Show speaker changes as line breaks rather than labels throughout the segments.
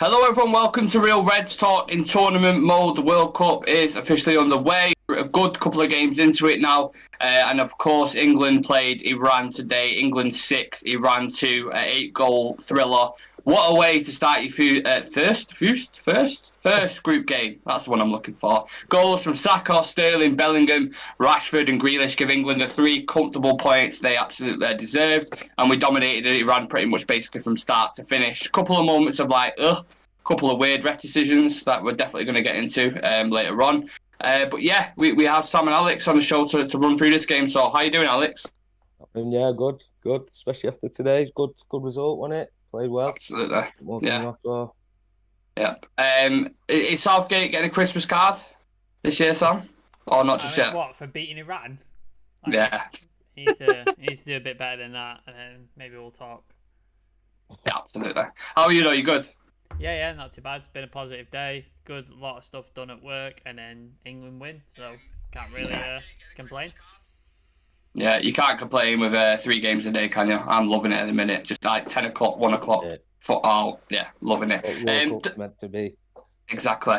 Hello everyone, welcome to Real Reds Talk in tournament mode. The World Cup is officially underway. We're a good couple of games into it now. And of course, England played Iran today. England 6, Iran 2, 8-goal thriller. What a way to start your first group game. That's the one I'm looking for. Goals from Saka, Sterling, Bellingham, Rashford and Grealish give England the 3 comfortable points they absolutely deserved. And we dominated Iran pretty much basically from start to finish. Couple of moments of couple of weird ref decisions that we're definitely going to get into later on. But yeah, we have Sam and Alex on the show to run through this game. So how you doing, Alex?
Yeah, good. Especially after today, good result, wasn't it? Played well.
Absolutely. Yeah.
Well.
Yep. Is Southgate getting a Christmas card this year, Sam? Or not just yet?
What, for beating Iran?
Yeah.
He needs to do a bit better than that, and then maybe we'll talk.
Yeah, absolutely. How are you though? You good?
Yeah, not too bad. It's been a positive day. Good, a lot of stuff done at work, and then England win, so can't really complain.
Yeah, you can't complain with 3 games a day, can you? I'm loving it in a minute. Just like 10 o'clock, 1 o'clock. Yeah. Loving it.
Meant to be.
Exactly.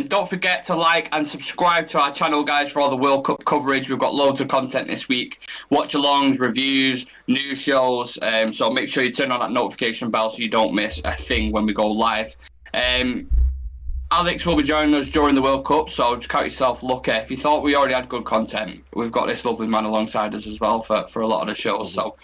Don't forget to like and subscribe to our channel, guys, for all the World Cup coverage. We've got loads of content this week. Watch-alongs, reviews, news shows. So make sure you turn on that notification bell so you don't miss a thing when we go live. Alex will be joining us during the World Cup, so just count yourself lucky. If you thought we already had good content, we've got this lovely man alongside us as well for a lot of the shows. So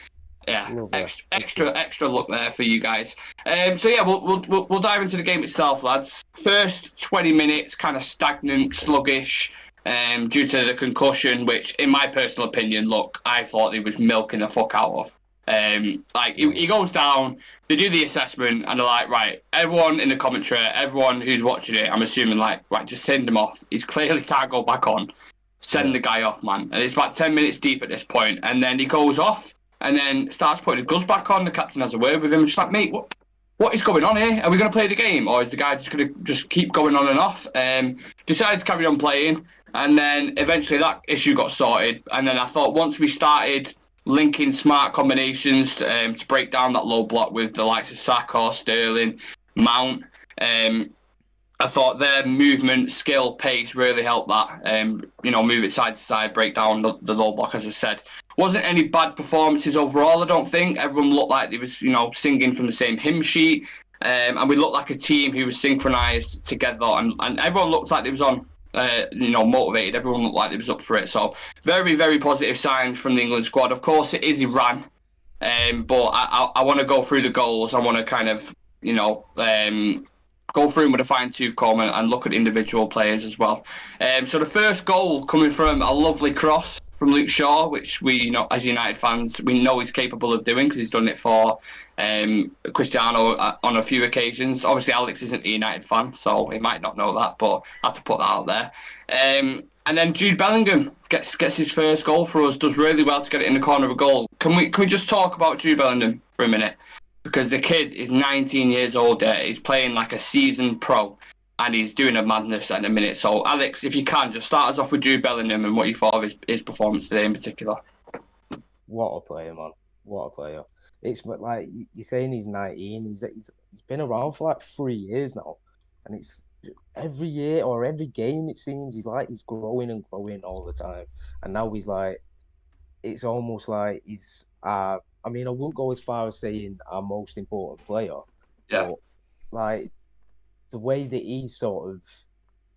yeah, extra look there for you guys. So yeah, we'll dive into the game itself, lads. First 20 minutes, kind of stagnant, sluggish, due to the concussion, which, in my personal opinion, I thought he was milking the fuck out of. He goes down, they do the assessment, and they're like, right, everyone in the commentary, everyone who's watching it, I'm assuming, right, just send him off. He's clearly can't go back on. Send the guy off, man. And it's about 10 minutes deep at this point, and then he goes off. And then starts putting his gloves back on. The captain has a word with him. Just like, mate, what is going on here? Are we going to play the game? Or is the guy just going to just keep going on and off? Decided to carry on playing. And then eventually that issue got sorted. And then I thought once we started linking smart combinations to break down that low block with the likes of Saka, Sterling, Mount, I thought their movement, skill, pace really helped that. Move it side to side, break down the low block, as I said. Wasn't any bad performances overall, I don't think. Everyone looked like they was, singing from the same hymn sheet. And we looked like a team who was synchronised together. And everyone looked like they was on, motivated. Everyone looked like they was up for it. So very, very positive signs from the England squad. Of course, it is Iran. But I want to go through the goals. I want to kind of, go through them with a fine-tooth comb and look at individual players as well. So the first goal coming from a lovely cross from Luke Shaw, which we, as United fans, we know he's capable of doing because he's done it for Cristiano on a few occasions. Obviously, Alex isn't a United fan, so he might not know that, but I have to put that out there. And then Jude Bellingham gets his first goal for us, does really well to get it in the corner of a goal. Can we just talk about Jude Bellingham for a minute? Because the kid is 19 years old there. He's playing like a seasoned pro. And he's doing a madness at the minute. So, Alex, if you can, just start us off with Jude Bellingham and what you thought of his performance today in particular.
What a player, man. What a player. It's like you're saying he's 19. He's been around for like 3 years now. And it's every year or every game, it seems, he's growing and growing all the time. And now he's like, it's almost like he's, I wouldn't go as far as saying our most important player.
Yeah.
But, like, the way that he sort of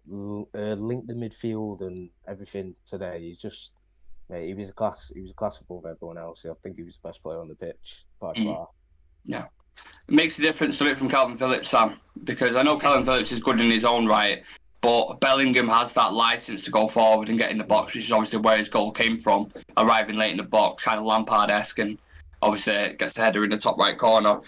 linked the midfield and everything today, he's just, mate, he was a class above everyone else. I think he was the best player on the pitch by far.
Yeah. It makes a difference to it from Calvin Phillips, Sam, because I know Calvin Phillips is good in his own right, but Bellingham has that license to go forward and get in the box, which is obviously where his goal came from, arriving late in the box, kind of Lampard-esque, and obviously gets the header in the top right corner.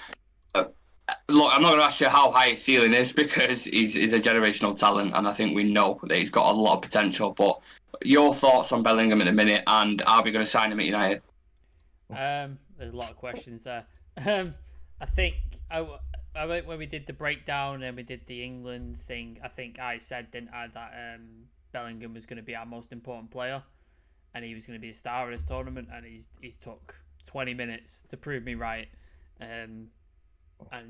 Look, I'm not going to ask you how high his ceiling is because he's a generational talent, and I think we know that he's got a lot of potential. But your thoughts on Bellingham in a minute, and are we going to sign him at United?
There's a lot of questions there. I think when we did the breakdown and we did the England thing, I think I said, didn't I, that Bellingham was going to be our most important player, and he was going to be a star of this tournament, and he's took 20 minutes to prove me right. And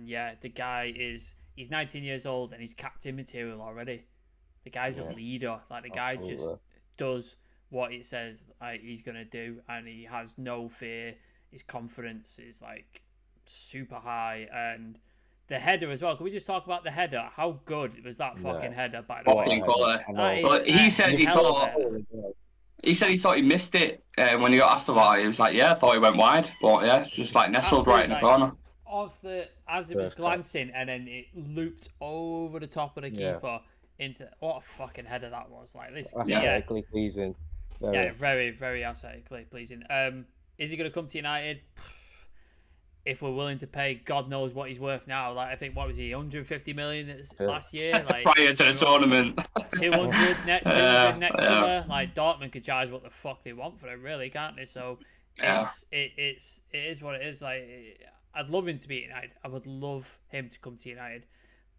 yeah, the guy he's he's 19 years old and he's captain material already. The guy's a leader. Like, the guy just does what it says he's gonna do, and he has no fear. His confidence is like super high, and the header as well. Can we just talk about the header? How good was that fucking header? By the way,
but he said he thought. He said he thought he missed it when he got asked about it. He was like, "Yeah, I thought he went wide, but yeah, it's just like nestled right in the corner."
As it was glancing, and then it looped over the top of the keeper into what a fucking header that was! Like this,
aesthetically pleasing.
Very, very aesthetically pleasing. Is he going to come to United? If we're willing to pay, God knows what he's worth now. Like, I think, what was he, 150 million last year? Like,
prior to the tournament.
200 next summer. Like, Dortmund could charge what the fuck they want for it, really, can't they? So it is what it is. Like, I'd love him to be at United. I would love him to come to United.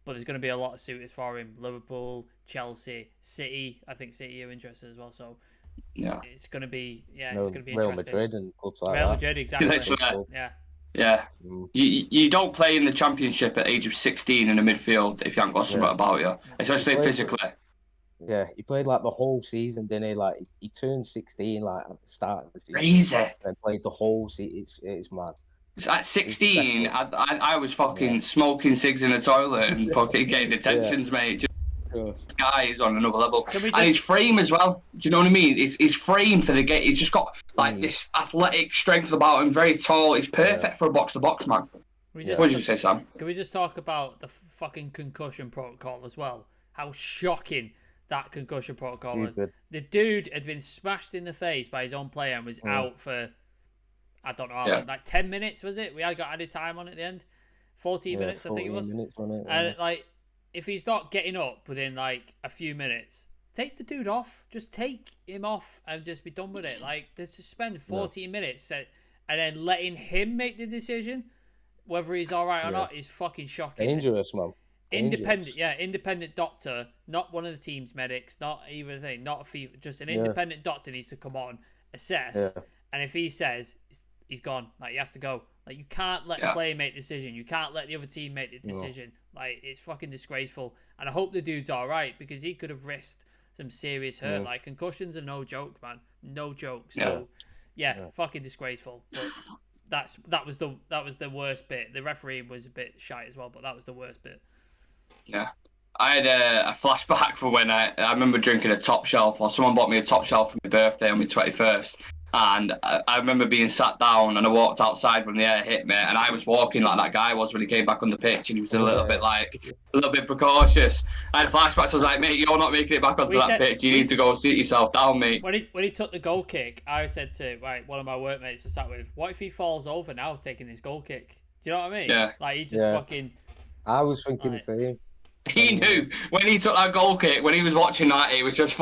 But there's going to be a lot of suitors for him. Liverpool, Chelsea, City. I think City are interested as well. So it's going to be it's going to be
Real
interesting.
Madrid and clubs like
Real
that.
Madrid, exactly.
Yeah. You don't play in the Championship at age of 16 in the midfield if you haven't got something about you, especially physically.
Yeah, he played like the whole season, didn't he? Like, he turned 16 like at the start of the season.
Crazy.
And played the whole season. It's mad.
At 16, I was fucking smoking cigs in the toilet and fucking getting detentions, mate. This guy is on another level. And his frame as well. Do you know what I mean? His frame for the game. He's just got like this athletic strength about him. Very tall. He's perfect for a box-to-box man. What did you say, Sam?
Can we just talk about the fucking concussion protocol as well? How shocking that concussion protocol was. The dude had been smashed in the face by his own player and was out for, I don't know how long, like 10 minutes, was it? We had got added time on at the end. 14 minutes, I think it was. And like, if he's not getting up within like a few minutes, take the dude off. Just take him off and just be done with it. Like, to spend 14 minutes and then letting him make the decision whether he's all right or not is fucking shocking.
Dangerous, man.
Independent doctor, not one of the team's medics, not even a thing, not a fee, just an independent doctor needs to come on, assess, and if he says he's gone, like, he has to go. Like, you can't let the player make the decision. You can't let the other team make the decision. Like, it's fucking disgraceful. And I hope the dude's all right, because he could have risked some serious hurt. Like, concussions are no joke, man. No joke. So, fucking disgraceful. But that was the worst bit. The referee was a bit shite as well, but that was the worst bit.
Yeah. I had a flashback for when I remember drinking a top shelf, or someone bought me a top shelf for my birthday on my 21st. And I remember being sat down and I walked outside when the air hit me, and I was walking like that guy was when he came back on the pitch, and he was a little bit precautious. I had flashbacks. I was like, mate, you're not making it back onto that pitch. You need to go sit yourself down, mate.
When he took the goal kick, I said to one of my workmates to sat with, what if he falls over now taking his goal kick? Do you know what I mean?
Yeah.
Like, he just fucking...
I was thinking the same.
He knew when he took that goal kick, when he was watching that, he was just...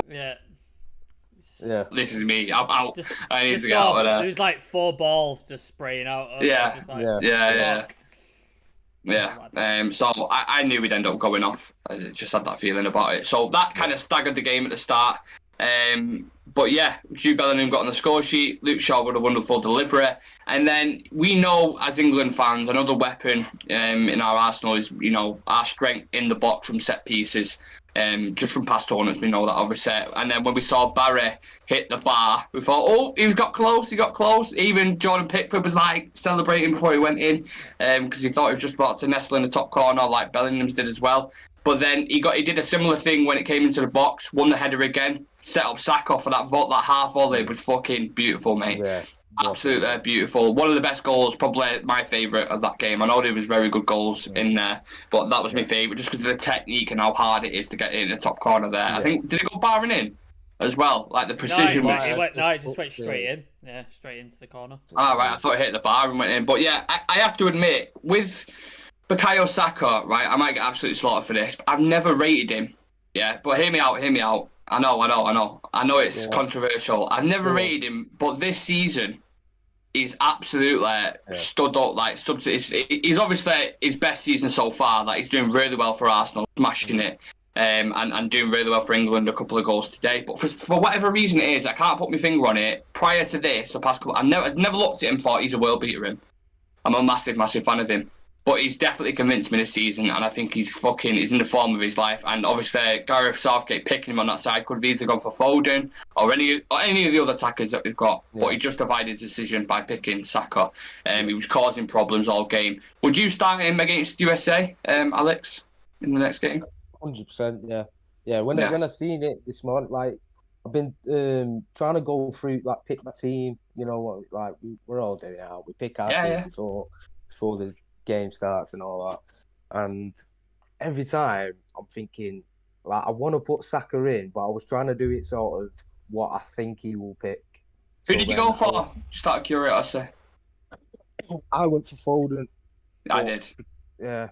This is me. I'm out. I need to get out of there.
There was like 4 balls just spraying out. So
I knew we'd end up going off. I just had that feeling about it. So that kind of staggered the game at the start. But yeah, Jude Bellingham got on the score sheet. Luke Shaw with a wonderful delivery. And then we know, as England fans, another weapon in our arsenal is, you know, our strength in the box from set pieces. Just from past tournaments, we know that, obviously. And then when we saw Barry hit the bar, we thought, oh, he got close. Even Jordan Pickford was like celebrating before he went in, because he thought he was just about to nestle in the top corner like Bellingham's did as well. But then he did a similar thing when it came into the box, won the header again, set up Saka for that half volley. Was fucking beautiful, mate. Yeah. Absolutely beautiful. One of the best goals, probably my favourite of that game. I know there was very good goals in there, but that was my favourite just because of the technique and how hard it is to get in the top corner there. I think, did it go barring in as well? Like the precision.
No, he just went straight in. Yeah, straight into the corner.
All right, I thought it hit the bar and went in. But yeah, I have to admit, with Bukayo Saka, right, I might get absolutely slaughtered for this, but I've never rated him. Yeah, but hear me out. I know it's controversial. I've never rated him, but this season, he's absolutely stood up. Like, he's obviously his best season so far. Like, he's doing really well for Arsenal, smashing it, and doing really well for England. A couple of goals today, but for whatever reason it is, I can't put my finger on it. Prior to this, the past couple, I've never looked at him and thought he's a world beater. I'm a massive fan of him. But he's definitely convinced me this season, and I think he's in the form of his life. And obviously, Gareth Southgate picking him on that side could have easily gone for Foden or any of the other attackers that we've got. Yeah. But he justified his decision by picking Saka. He was causing problems all game. Would you start him against USA, Alex, in the next game?
100%, yeah. Yeah, when I seen it this morning, like, I've been trying to go through, like, pick my team. You know, like, we're all doing it now. We pick our team before the game starts and all that. And every time I'm thinking, like, I want to put Saka in, but I was trying to do it sort of what I think he will pick.
Who did you go for? Just out of curiosity.
I went for Foden.
I did.
Yeah.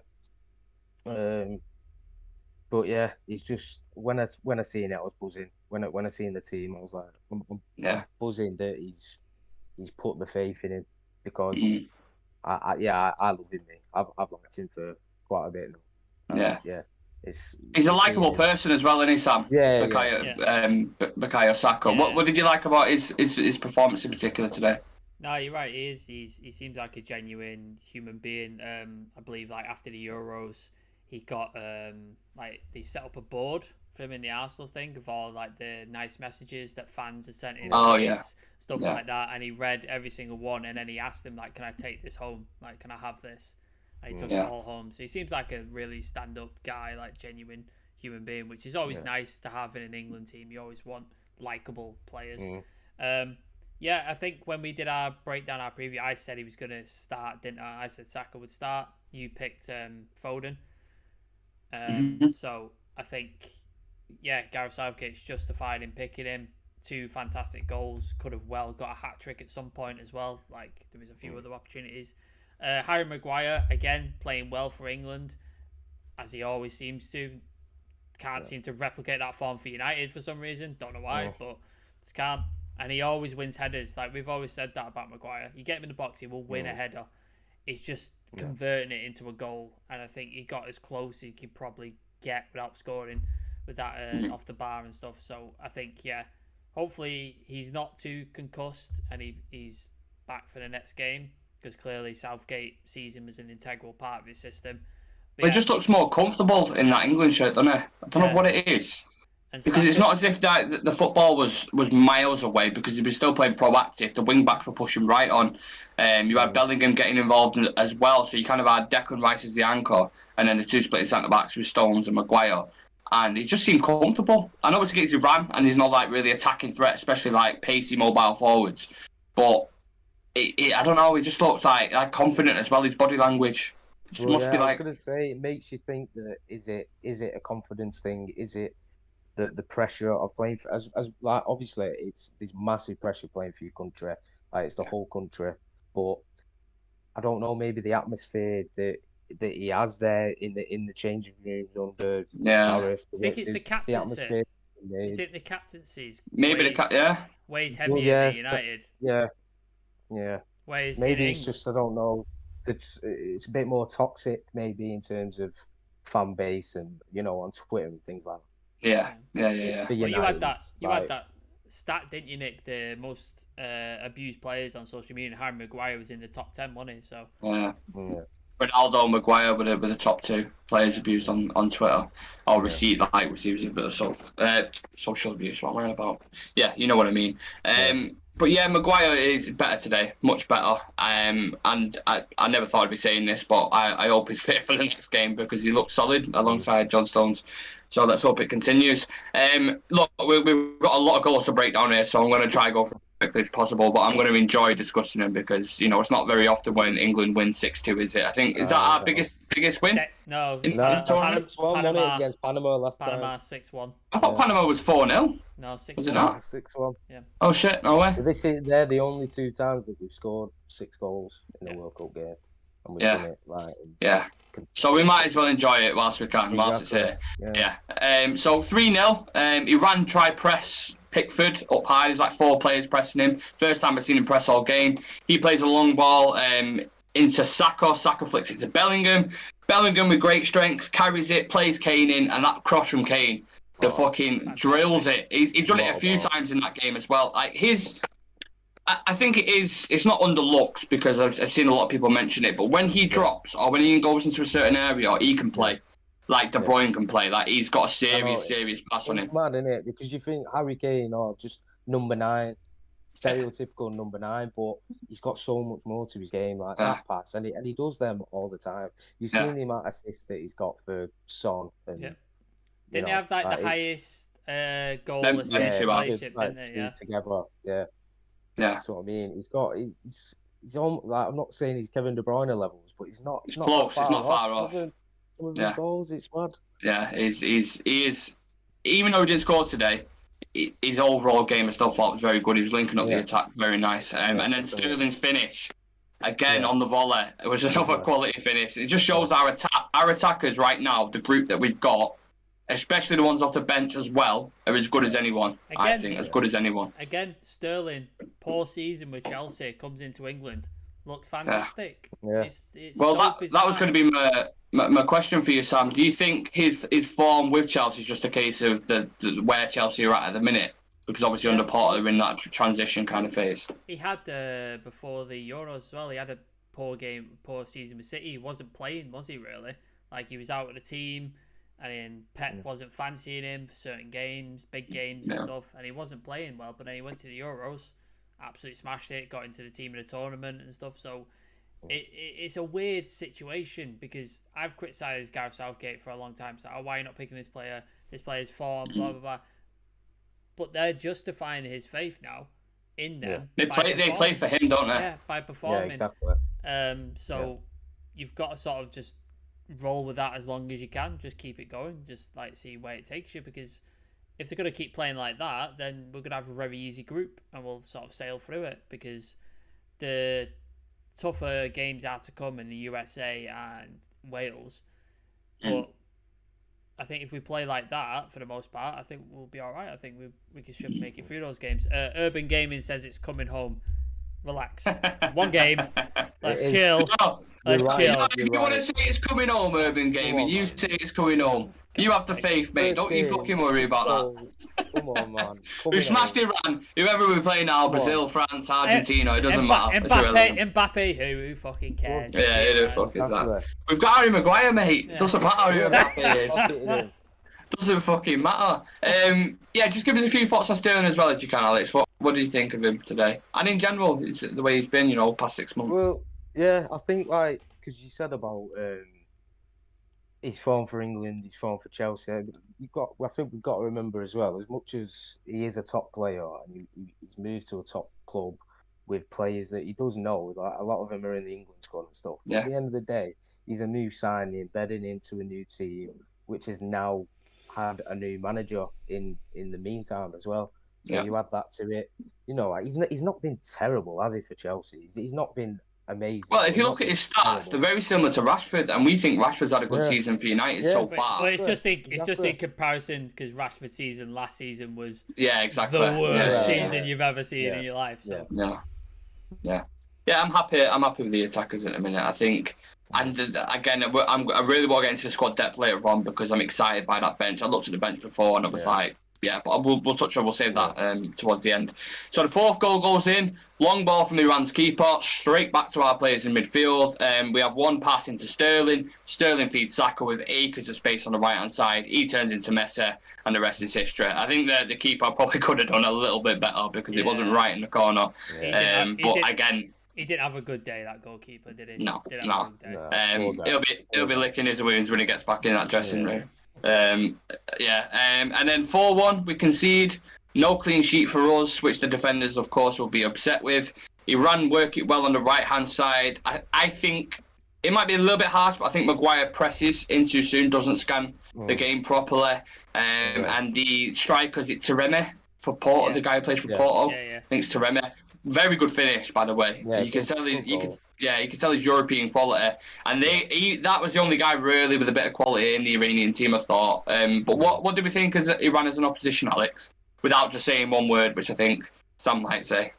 But yeah, it's just when I seen it, I was buzzing. When I seen the team, I was like, I'm buzzing that he's put the faith in him, because I love him. I've liked him for quite a bit now. Yeah. He's
a likable person as well, isn't he, Sam?
Yeah.
Bukayo Saka.
Yeah.
What did you like about his performance in particular today?
No, you're right. He seems like a genuine human being. I believe, like, after the Euros, he got like, they set up a board for him in the Arsenal thing of all, like, the nice messages that fans had sent him, stuff like that, and he read every single one, and then he asked them, like, can I take this home? Like, can I have this? And he took it all home. So he seems like a really stand-up guy, like, genuine human being, which is always nice to have in an England team. You always want likable players. I think when we did our breakdown, our preview, I said he was going to start, didn't I? I said Saka would start. You picked Foden. So I think, Gareth Southgate's justified in picking him. 2 fantastic goals. Could have well got a hat-trick at some point as well. Like, there was a few other opportunities. Harry Maguire, again, playing well for England, as he always seems to. Can't seem to replicate that form for United for some reason. Don't know why, but just can't. And he always wins headers. Like, we've always said that about Maguire. You get him in the box, he will win a header. It's just converting it into a goal. And I think he got as close as he could probably get without scoring with that off the bar and stuff. So I think, hopefully he's not too concussed and he's back for the next game, because clearly Southgate sees him as an integral part of his system.
But he just looks more comfortable in that England shirt, doesn't he? I don't know what it is. Because it's not as if the football was miles away, because he was still playing proactive. The wing-backs were pushing right on. You had Bellingham getting involved as well, so you kind of had Declan Rice as the anchor, and then the 2 splitting centre-backs with Stones and Maguire. And he just seemed comfortable. I know it's against Iran, and he's not, like, really attacking threat, especially, like, pacey mobile forwards. But, I don't know, he just looks like confident as well, his body language. It must be like...
I was going to say, it makes you think that, is it a confidence thing? Is it the pressure of playing for, as like, obviously there's massive pressure playing for your country, like, it's the whole country, but I don't know, maybe the atmosphere that he has there in the changing rooms under Gareth.
I think it's the captaincy. You think the captaincy's weighs heavier in United? Weighs
maybe it's just, I don't know, it's a bit more toxic maybe in terms of fan base and, on Twitter and things like that.
Yeah.
Well, you had that stat, didn't you, Nick? The most abused players on social media, and Harry Maguire was in the top 10, wasn't he? So
Ronaldo and Maguire were the top 2 players abused on Twitter, or received a bit of social abuse. What am I about? Yeah, you know what I mean. But yeah, Maguire is better today, much better. And I never thought I'd be saying this, but I hope he's fit for the next game, because he looks solid alongside John Stones. So let's hope it continues. Look, we've got a lot of goals to break down here, so I'm going to try and go for as quickly as possible, but I'm going to enjoy discussing them, because, it's not very often when England wins 6-2, is it? I think, is that our biggest win?
Panama against Panama last time.
Panama 6-1.
I thought Panama was 4-0.
No, 6-1.
Was it not?
6-1.
Yeah.
Oh shit, no way.
They're the only 2 times that we've scored 6 goals in a World Cup game. And we've done it
So we might as well enjoy it whilst we can, whilst it's here. So 3-0. Iran try press Pickford up high. There's like 4 players pressing him. First time I've seen him press all game. He plays a long ball into Saka. Saka flicks it to Bellingham. Bellingham with great strength carries it, plays Kane in, and that cross from Kane, fucking drills it. He's done it a few times in that game as well. Like I think it is. It's not under looks because I've seen a lot of people mention it. But when he drops or when he goes into a certain area, he can play. Like De Bruyne can play. Like he's got a serious pass on him.
It's mad, isn't it? Because you think Harry Kane or just number 9, stereotypical number 9, but he's got so much more to his game, like that pass, and he does them all the time. You've seen the amount of assists that he's got for Son. And,
Didn't he have like the highest goal assist relationship, didn't they? Yeah.
Together, yeah.
Yeah,
that's what I mean. He's on. Like, I'm not saying he's Kevin De Bruyne levels, but he's not.
He's close. He's not far off.
Some of his goals, it's mad.
Yeah, he is. Even though he didn't score today, his overall game I still thought was very good. He was linking up the attack very nice. And then Sterling's finish again on the volley. It was another quality finish. It just shows our attackers right now, the group that we've got, especially the ones off the bench as well, are as good as anyone. Again, I think as good as anyone.
Again, Sterling, poor season with Chelsea, comes into England, looks fantastic.
Yeah.
It's
well,
so
that was going to be my question for you, Sam. Do you think his form with Chelsea is just a case of the where Chelsea are at the minute? Because obviously under Potter they're in that transition kind of phase.
He had before the Euros as well. He had a poor season with City. He wasn't playing, was he? Really? Like he was out of the team. And then Pep wasn't fancying him for certain games, big games and stuff, and he wasn't playing well. But then he went to the Euros, absolutely smashed it, got into the team in the tournament and stuff. So it's a weird situation because I've criticised Gareth Southgate for a long time. So, why are you not picking this player? This player's form, blah, blah, blah. But they're justifying his faith now in them.
They play for him, don't they?
Yeah, by performing.
Yeah, exactly.
So you've got to sort of just roll with that as long as you can. Just keep it going. Just like see where it takes you, because if they're going to keep playing like that, then we're going to have a very easy group and we'll sort of sail through it, because the tougher games are to come in the USA and Wales. But I think if we play like that for the most part, I think we'll be all right. I think we should make it through those games. Urban Gaming says it's coming home. Relax. One game. Let's chill. Let's chill.
If you want to say it's coming home, Urban Gaming, you say it's coming home. You have the faith, mate. Don't you fucking worry about that.
Come on, man.
We've smashed Iran. Whoever we play now, Brazil, France, Argentina, it doesn't matter.
Mbappe, who fucking cares?
Yeah, who the fuck is that? We've got Harry Maguire, mate. It doesn't matter who Mbappe is. Doesn't fucking matter. Just give us a few thoughts on Sterling as well, if you can, Alex. What do you think of him today? And in general, the way he's been, past 6 months.
Well, yeah, I think, because you said about his form for England, his form for Chelsea. I think we've got to remember as well, as much as he is a top player and he's moved to a top club with players that he does know, like a lot of them are in the England squad and stuff. But at the end of the day, he's a new signing, bedding into a new team, which has now had a new manager in the meantime as well. So you add that to it. He's not been terrible, has he, for Chelsea? He's not been amazing.
Well, if you look at his stats, they're very similar to Rashford, and we think Rashford's had a good season for United so far.
Well, it's just in comparison, because Rashford's season last season was
exactly
the worst season you've ever seen in your life. So
yeah, I'm happy with the attackers at the minute. I think, and again, I really want to get into the squad depth later on because I'm excited by that bench. I looked at the bench before and I was like, but we'll touch on. We'll save that towards the end. So the fourth goal goes in. Long ball from Iran's keeper, straight back to our players in midfield. We have one pass into Sterling. Sterling feeds Saka with acres of space on the right-hand side. He turns into Messi, and the rest is history. I think that the keeper probably could have done a little bit better because it wasn't right in the corner.
He didn't have a good day, that goalkeeper, did he?
No. He'll be licking his wounds when he gets back in that dressing room. And then 4-1, we concede. No clean sheet for us, which the defenders, of course, will be upset with. Iran work it well on the right-hand side. I think it might be a little bit harsh, but I think Maguire presses in too soon, doesn't scan the game properly. And the strikers, it's Taremi for Porto, the guy who plays for Porto. I think it's Taremi. Very good finish, by the way. You can tell his European quality, and that was the only guy really with a bit of quality in the Iranian team, I thought. But what do we think as Iran as an opposition, Alex? Without just saying one word, which I think Sam might say.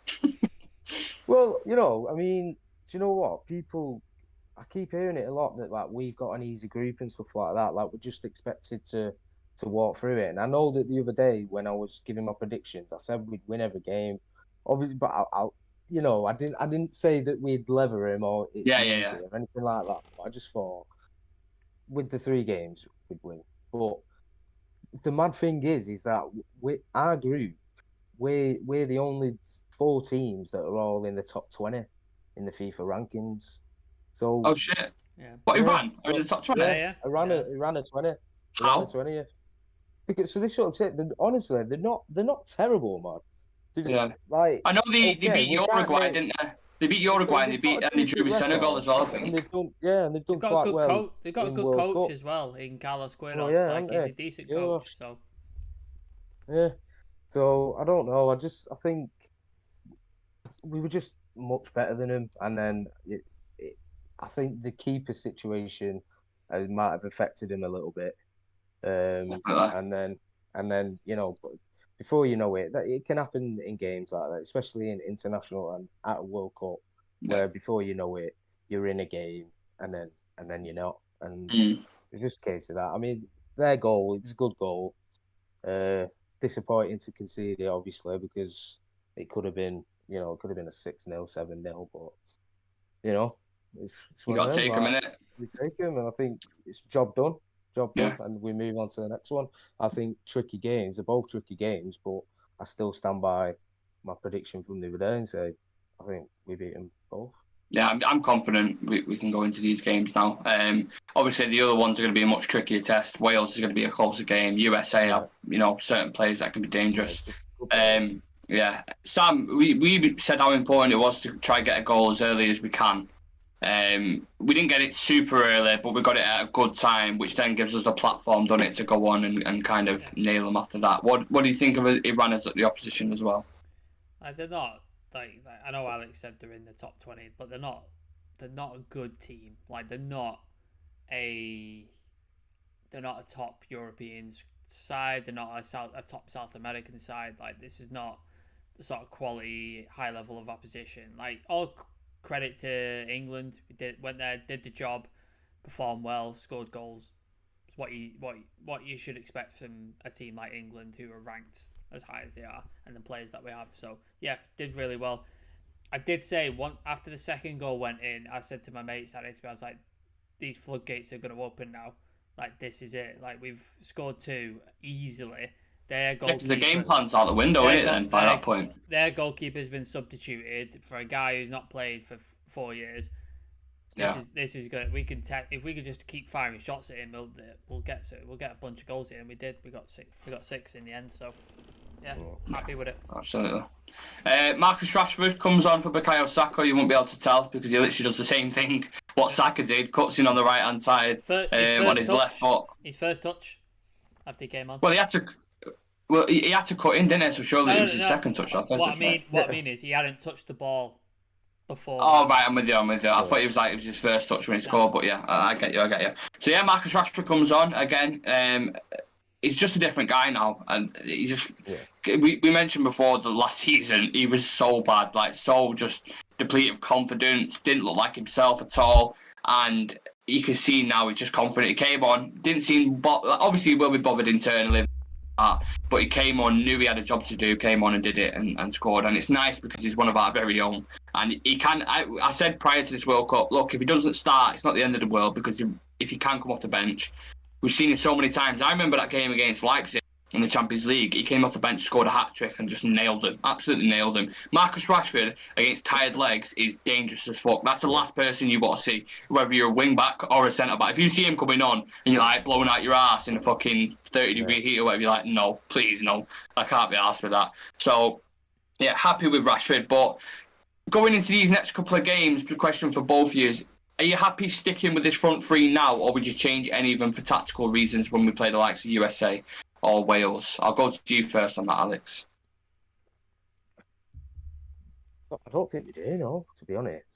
Well, I mean, do you know what? I keep hearing it a lot that we've got an easy group and stuff like that. Like we're just expected to walk through it. And I know that the other day when I was giving my predictions, I said we'd win every game. Obviously, but I didn't say that we'd lever him or it's easy or anything like that. But I just thought with the 3 games we'd win. But the mad thing is that our group, we're the only 4 teams that are all in the top 20 in the FIFA rankings. So
oh shit!
Yeah.
What, Iran? Are in the top 20?
Yeah.
Iran are 20.
How?
Iran are 20th. Because so this sort of said, honestly, they're not terrible, man.
Yeah.
Like,
I know they
okay,
beat Uruguay, didn't they? They beat Uruguay and they drew with Senegal as well, I think.
And they've done
They've got
quite
a good
well.
They've got a good
World
coach
Cup.
as well in Carlos Queiroz.
Oh, yeah,
like he's a decent coach. So
yeah. So I don't know. I think we were just much better than him, and then I think the keeper situation might have affected him a little bit. And then before you know it, that it can happen in games like that, especially in international and at a World Cup, where before you know it, you're in a game and then you're not. And it's just a case of that. I mean, their goal, it was a good goal. Disappointing to concede it, obviously, because it could have been, a 6-0, 7-0, but it's
you got to take him in it.
We take him, and I think it's job done, and we move on to the next one. I think tricky games, they're both tricky games, but I still stand by my prediction from the other day and say I think we beat them both.
Yeah, I'm confident we can go into these games now. Obviously, the other ones are going to be a much trickier test. Wales is going to be a closer game. USA have, certain players that can be dangerous. Yeah. Sam, we said how important it was to try and get a goal as early as we can. We didn't get it super early, but we got it at a good time, which then gives us the platform, doesn't it, to go on and kind of nail them after that. What do you think of Iran as the opposition as well?
They're not like I know Alex said they're in the top 20, but they're not a good team. Like they're not a top European side. They're not a top South American side. Like this is not the sort of quality high level of opposition. Like all credit to England. Went there, did the job, performed well, scored goals. It's what you should expect from a team like England, who are ranked as high as they are, and the players that we have. So yeah, did really well. I did say after the second goal went in, I said to my mates at it, I was like, these floodgates are going to open now. Like this is it. Like we've scored 2 easily. Their goalkeeper,
the game plan's out the window, isn't it? Then by that point,
their goalkeeper's been substituted for a guy who's not played for 4 years. This is good. We can if we could just keep firing shots at him, we'll get a bunch of goals here, and we did. We got 6 in the end. So yeah, happy with it.
Absolutely. Marcus Rashford comes on for Bukayo Saka. You won't be able to tell because he literally does the same thing what Saka did. Cuts in on the right hand side on his left foot.
His first touch after he came on.
Well, he had to cut in, didn't he? So surely it was his second touch.
What I mean is he hadn't touched the ball before.
Oh right, I'm with you. I thought it was his first touch when he scored, but yeah, I get you. So yeah, Marcus Rashford comes on again. He's just a different guy now, and he just. Yeah. We mentioned before the last season he was so bad, like so just depleted of confidence, didn't look like himself at all, and you can see now he's just confident. He came on, didn't seem obviously he will be bothered internally. But he came on, knew he had a job to do, came on and did it and scored. And it's nice because he's one of our very own. And he can. I said prior to this World Cup, look, if he doesn't start, it's not the end of the world because if he can come off the bench, we've seen it so many times. I remember that game against Leipzig in the Champions League. He came off the bench, scored a hat-trick and just nailed him. Absolutely nailed him. Marcus Rashford against tired legs is dangerous as fuck. That's the last person you want to see, whether you're a wing-back or a centre-back. If you see him coming on and you're like blowing out your ass in a fucking 30-degree heat or whatever, you're like, no, please, no. I can't be arsed with that. So, yeah, happy with Rashford. But going into these next couple of games, the question for both of you is, are you happy sticking with this front 3 now, or would you change any of them for tactical reasons when we play the likes of USA or Wales? I'll go to you first on that, Alex.
I don't think we do, no, to be honest.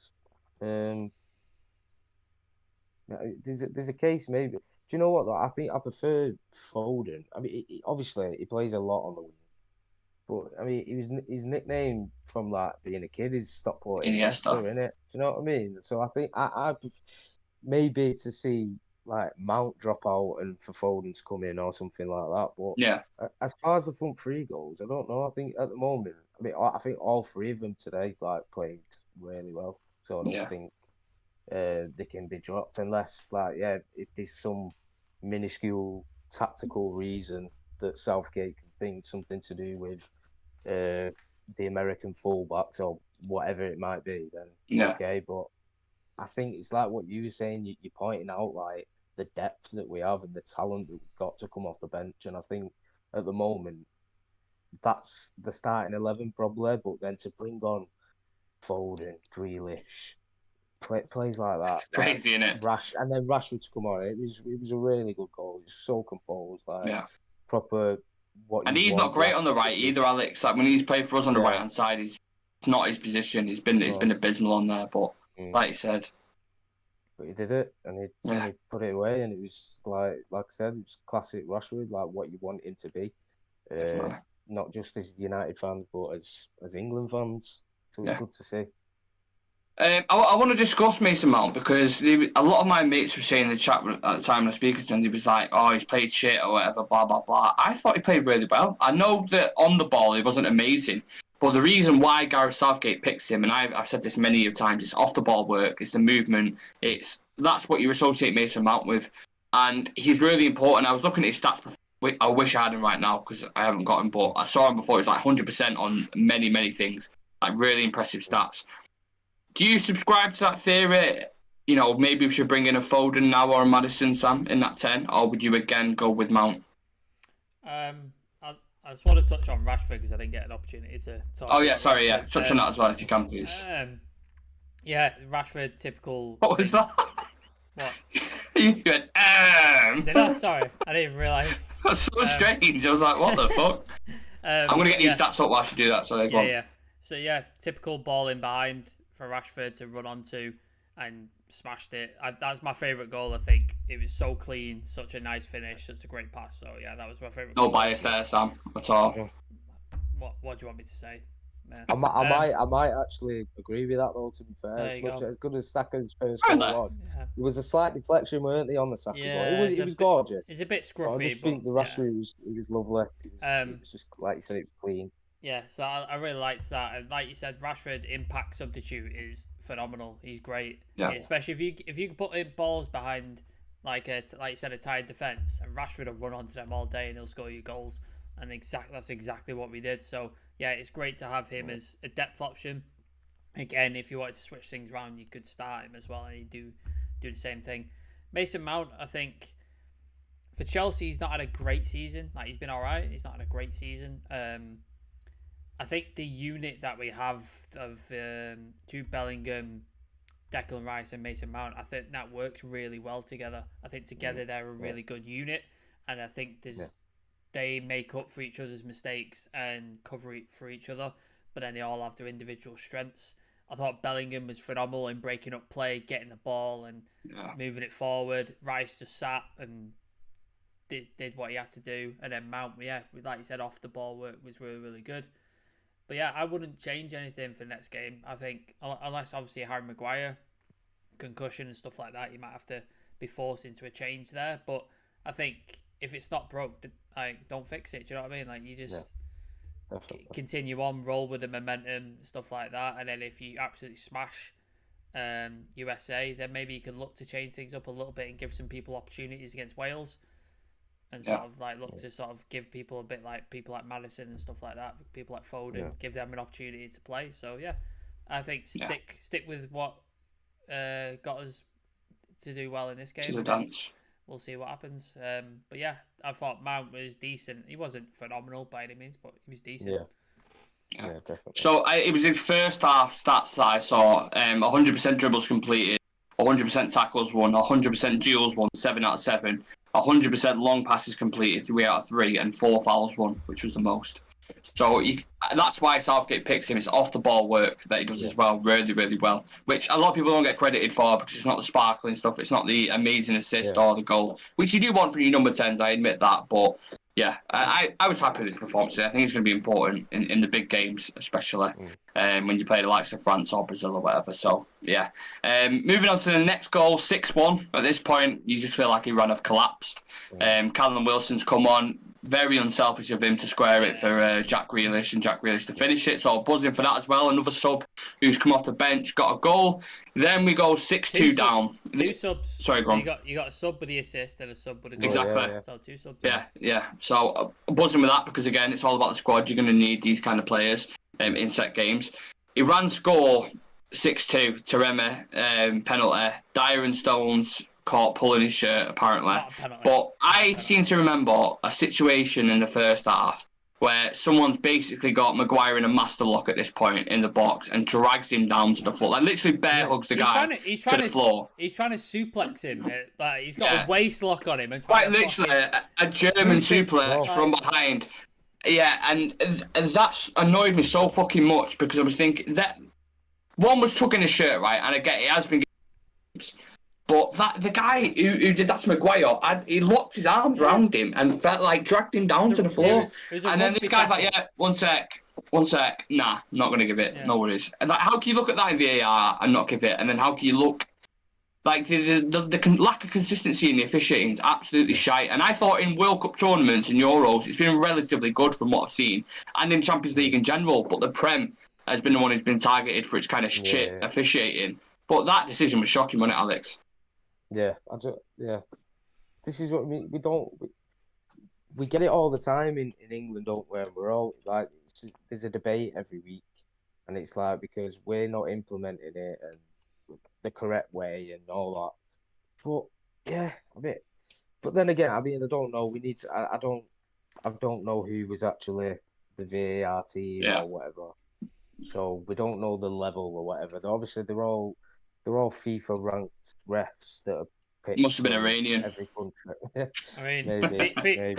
There's a case maybe. Do you know what, though? I think I prefer Foden. I mean, obviously, he plays a lot on the wing. But, I mean, his nickname from like being a kid is Stockport Iniesta, innit? Do you know what I mean? So I think I maybe to see like Mount drop out and for Foden to come in or something like that. But
Yeah.
as far as the front three goes, I don't know. I think at the moment, I think all three of them today like played really well. So I don't think they can be dropped unless if there's some minuscule tactical reason that Southgate can think something to do with the American fullbacks or whatever it might be, then okay. But I think it's like what you were saying. You're pointing out like the depth that we have and the talent that we've got to come off the bench, and I think at the moment that's the starting 11 probably. But then to bring on Foden, Grealish, plays like that,
it's crazy,
like,
isn't it?
And then Rashford to come on. It was a really good goal. It was so composed, proper.
And he's not great on the right either, Alex. Like when he's played for us on the right hand side, it's not his position. He's been abysmal on there, but like you said.
But he did it, and he put it away, and it was like I said, it was classic Rashford, like what you want him to be. Not just as United fans, but as England fans. So it's good to see.
I want to discuss Mason Mount because a lot of my mates were saying in the chat at the time I was speaking to him, he was like, oh, he's played shit or whatever, blah, blah, blah. I thought he played really well. I know that on the ball he wasn't amazing, but the reason why Gareth Southgate picks him, and I've said this many times, it's off the ball work, it's the movement, that's what you associate Mason Mount with, and he's really important. I was looking at his stats before. I wish I had him right now because I haven't got him, but I saw him before. He was like 100% on many, many things, like really impressive stats. Do you subscribe to that theory? You know, maybe we should bring in a Foden now or a Maddison, Sam, in that 10, or would you again go with Mount?
I just want to touch on Rashford because I didn't get an opportunity to talk.
Oh yeah, sorry, yeah. Touch on that as well if you can, please.
Yeah, Rashford, typical.
What was that?
What?
You went,
Did I? Sorry, I didn't even realise.
That's so strange. I was like, what the fuck? I'm going to get these stats up while you do that. So go on.
Yeah. So yeah, typical ball in behind for Rashford to run onto and smashed it. That's my favourite goal, I think. It was so clean, such a nice finish, such a great pass. So yeah, that was my favourite
No
goal.
bias there, Sam, at all.
What do you want me to say? Yeah.
I might actually agree with that though, to be fair. As good as Saka's first goal was. Yeah. There was a slight deflection, weren't they, on the Saka goal? It was gorgeous.
It's a bit scruffy.
I just think the Rashford was lovely. It was just, like you said, it was clean.
Yeah, so I really liked that. And like you said, Rashford impact substitute is phenomenal. He's great. Yeah. Especially if you can put in balls behind like you said, a tired defence, and Rashford will run onto them all day and he'll score you goals. And that's exactly what we did. So yeah, it's great to have him as a depth option. Again, if you wanted to switch things around, you could start him as well, and he'd do the same thing. Mason Mount, I think for Chelsea, he's not had a great season. Like, he's been all right. He's not had a great season. I think the unit that we have of Jude Bellingham, Declan Rice, and Mason Mount, I think that works really well together. I think together they're a really good unit, and I think they make up for each other's mistakes and cover it for each other, but then they all have their individual strengths. I thought Bellingham was phenomenal in breaking up play, getting the ball and moving it forward. Rice just sat and did what he had to do, and then Mount, like you said, off the ball work was really, really good. But yeah, I wouldn't change anything for next game. I think, unless obviously Harry Maguire, concussion and stuff like that, you might have to be forced into a change there. But I think if it's not broke, like, don't fix it. Do you know what I mean? Like, you just continue on, roll with the momentum, stuff like that. And then if you absolutely smash USA, then maybe you can look to change things up a little bit and give some people opportunities against Wales. And sort of like look to sort of give people a bit like people like Maddison and stuff like that, people like Foden, give them an opportunity to play. So yeah, I think stick with what got us to do well in this game.
To the dance.
We'll see what happens. But yeah, I thought Mount was decent. He wasn't phenomenal by any means, but he was decent.
Yeah, definitely.
So it was his first half stats that I saw. 100% dribbles completed, 100% tackles won, 100% duels won, 7 out of 7. 100% long passes completed, 3 out of 3, and 4 fouls won, which was the most. So that's why Southgate picks him. It's off the ball work that he does as well, really, really well. Which a lot of people don't get credited for because it's not the sparkling stuff. It's not the amazing assist or the goal, which you do want from your number 10s. I admit that, but Yeah, I was happy with his performance. I think he's going to be important in the big games, especially when you play the likes of France or Brazil or whatever. So, yeah. Moving on to the next goal, 6-1. At this point, you just feel like Iran collapsed. Callum Wilson's come on. Very unselfish of him to square it for Jack Grealish and Jack Grealish to finish it. So buzzing for that as well. Another sub who's come off the bench, got a goal. Then we go 6-2 down.
Two subs.
Sorry, go on.
You got a sub with the assist and a sub with a goal.
Exactly.
So 2 subs.
Yeah. So buzzing with that because, again, it's all about the squad. You're going to need these kind of players in set games. Iran score 6-2. Taremi, penalty. Dyer and Stones caught pulling his shirt, apparently. But I seem to remember a situation in the first half where someone's basically got Maguire in a master lock at this point in the box and drags him down to the floor. Like, literally bear hugs the guy to the floor.
He's trying to suplex him. Like, he's got a waist lock on him. And
quite literally a German suplex from behind. Yeah, and that's annoyed me so fucking much because I was thinking that one was tugging his shirt, right? And I get it has been games. But the guy who did that to Maguire, he locked his arms around him and felt like dragged him down to the floor. And then this guy's like, yeah, one sec. Nah, not going to give it. Yeah. No worries. And like, how can you look at that in VAR and not give it? And then how can you look... Like, the lack of consistency in the officiating is absolutely shite. And I thought in World Cup tournaments and Euros, it's been relatively good from what I've seen. And in Champions League in general. But the Prem has been the one who's been targeted for its kind of shit officiating. But that decision was shocking, wasn't it, Alex?
Yeah, This is what I mean. We get it all the time in England, don't we? We're all like, there's a debate every week, and it's like because we're not implementing it and the correct way and all that. But yeah, But then again, I mean, I don't know. We need to. I don't know who was actually the VAR team or whatever. So we don't know the level or whatever. They're all FIFA ranked refs that are picked.
Must have been Iranian.
Every country.
I mean,
maybe.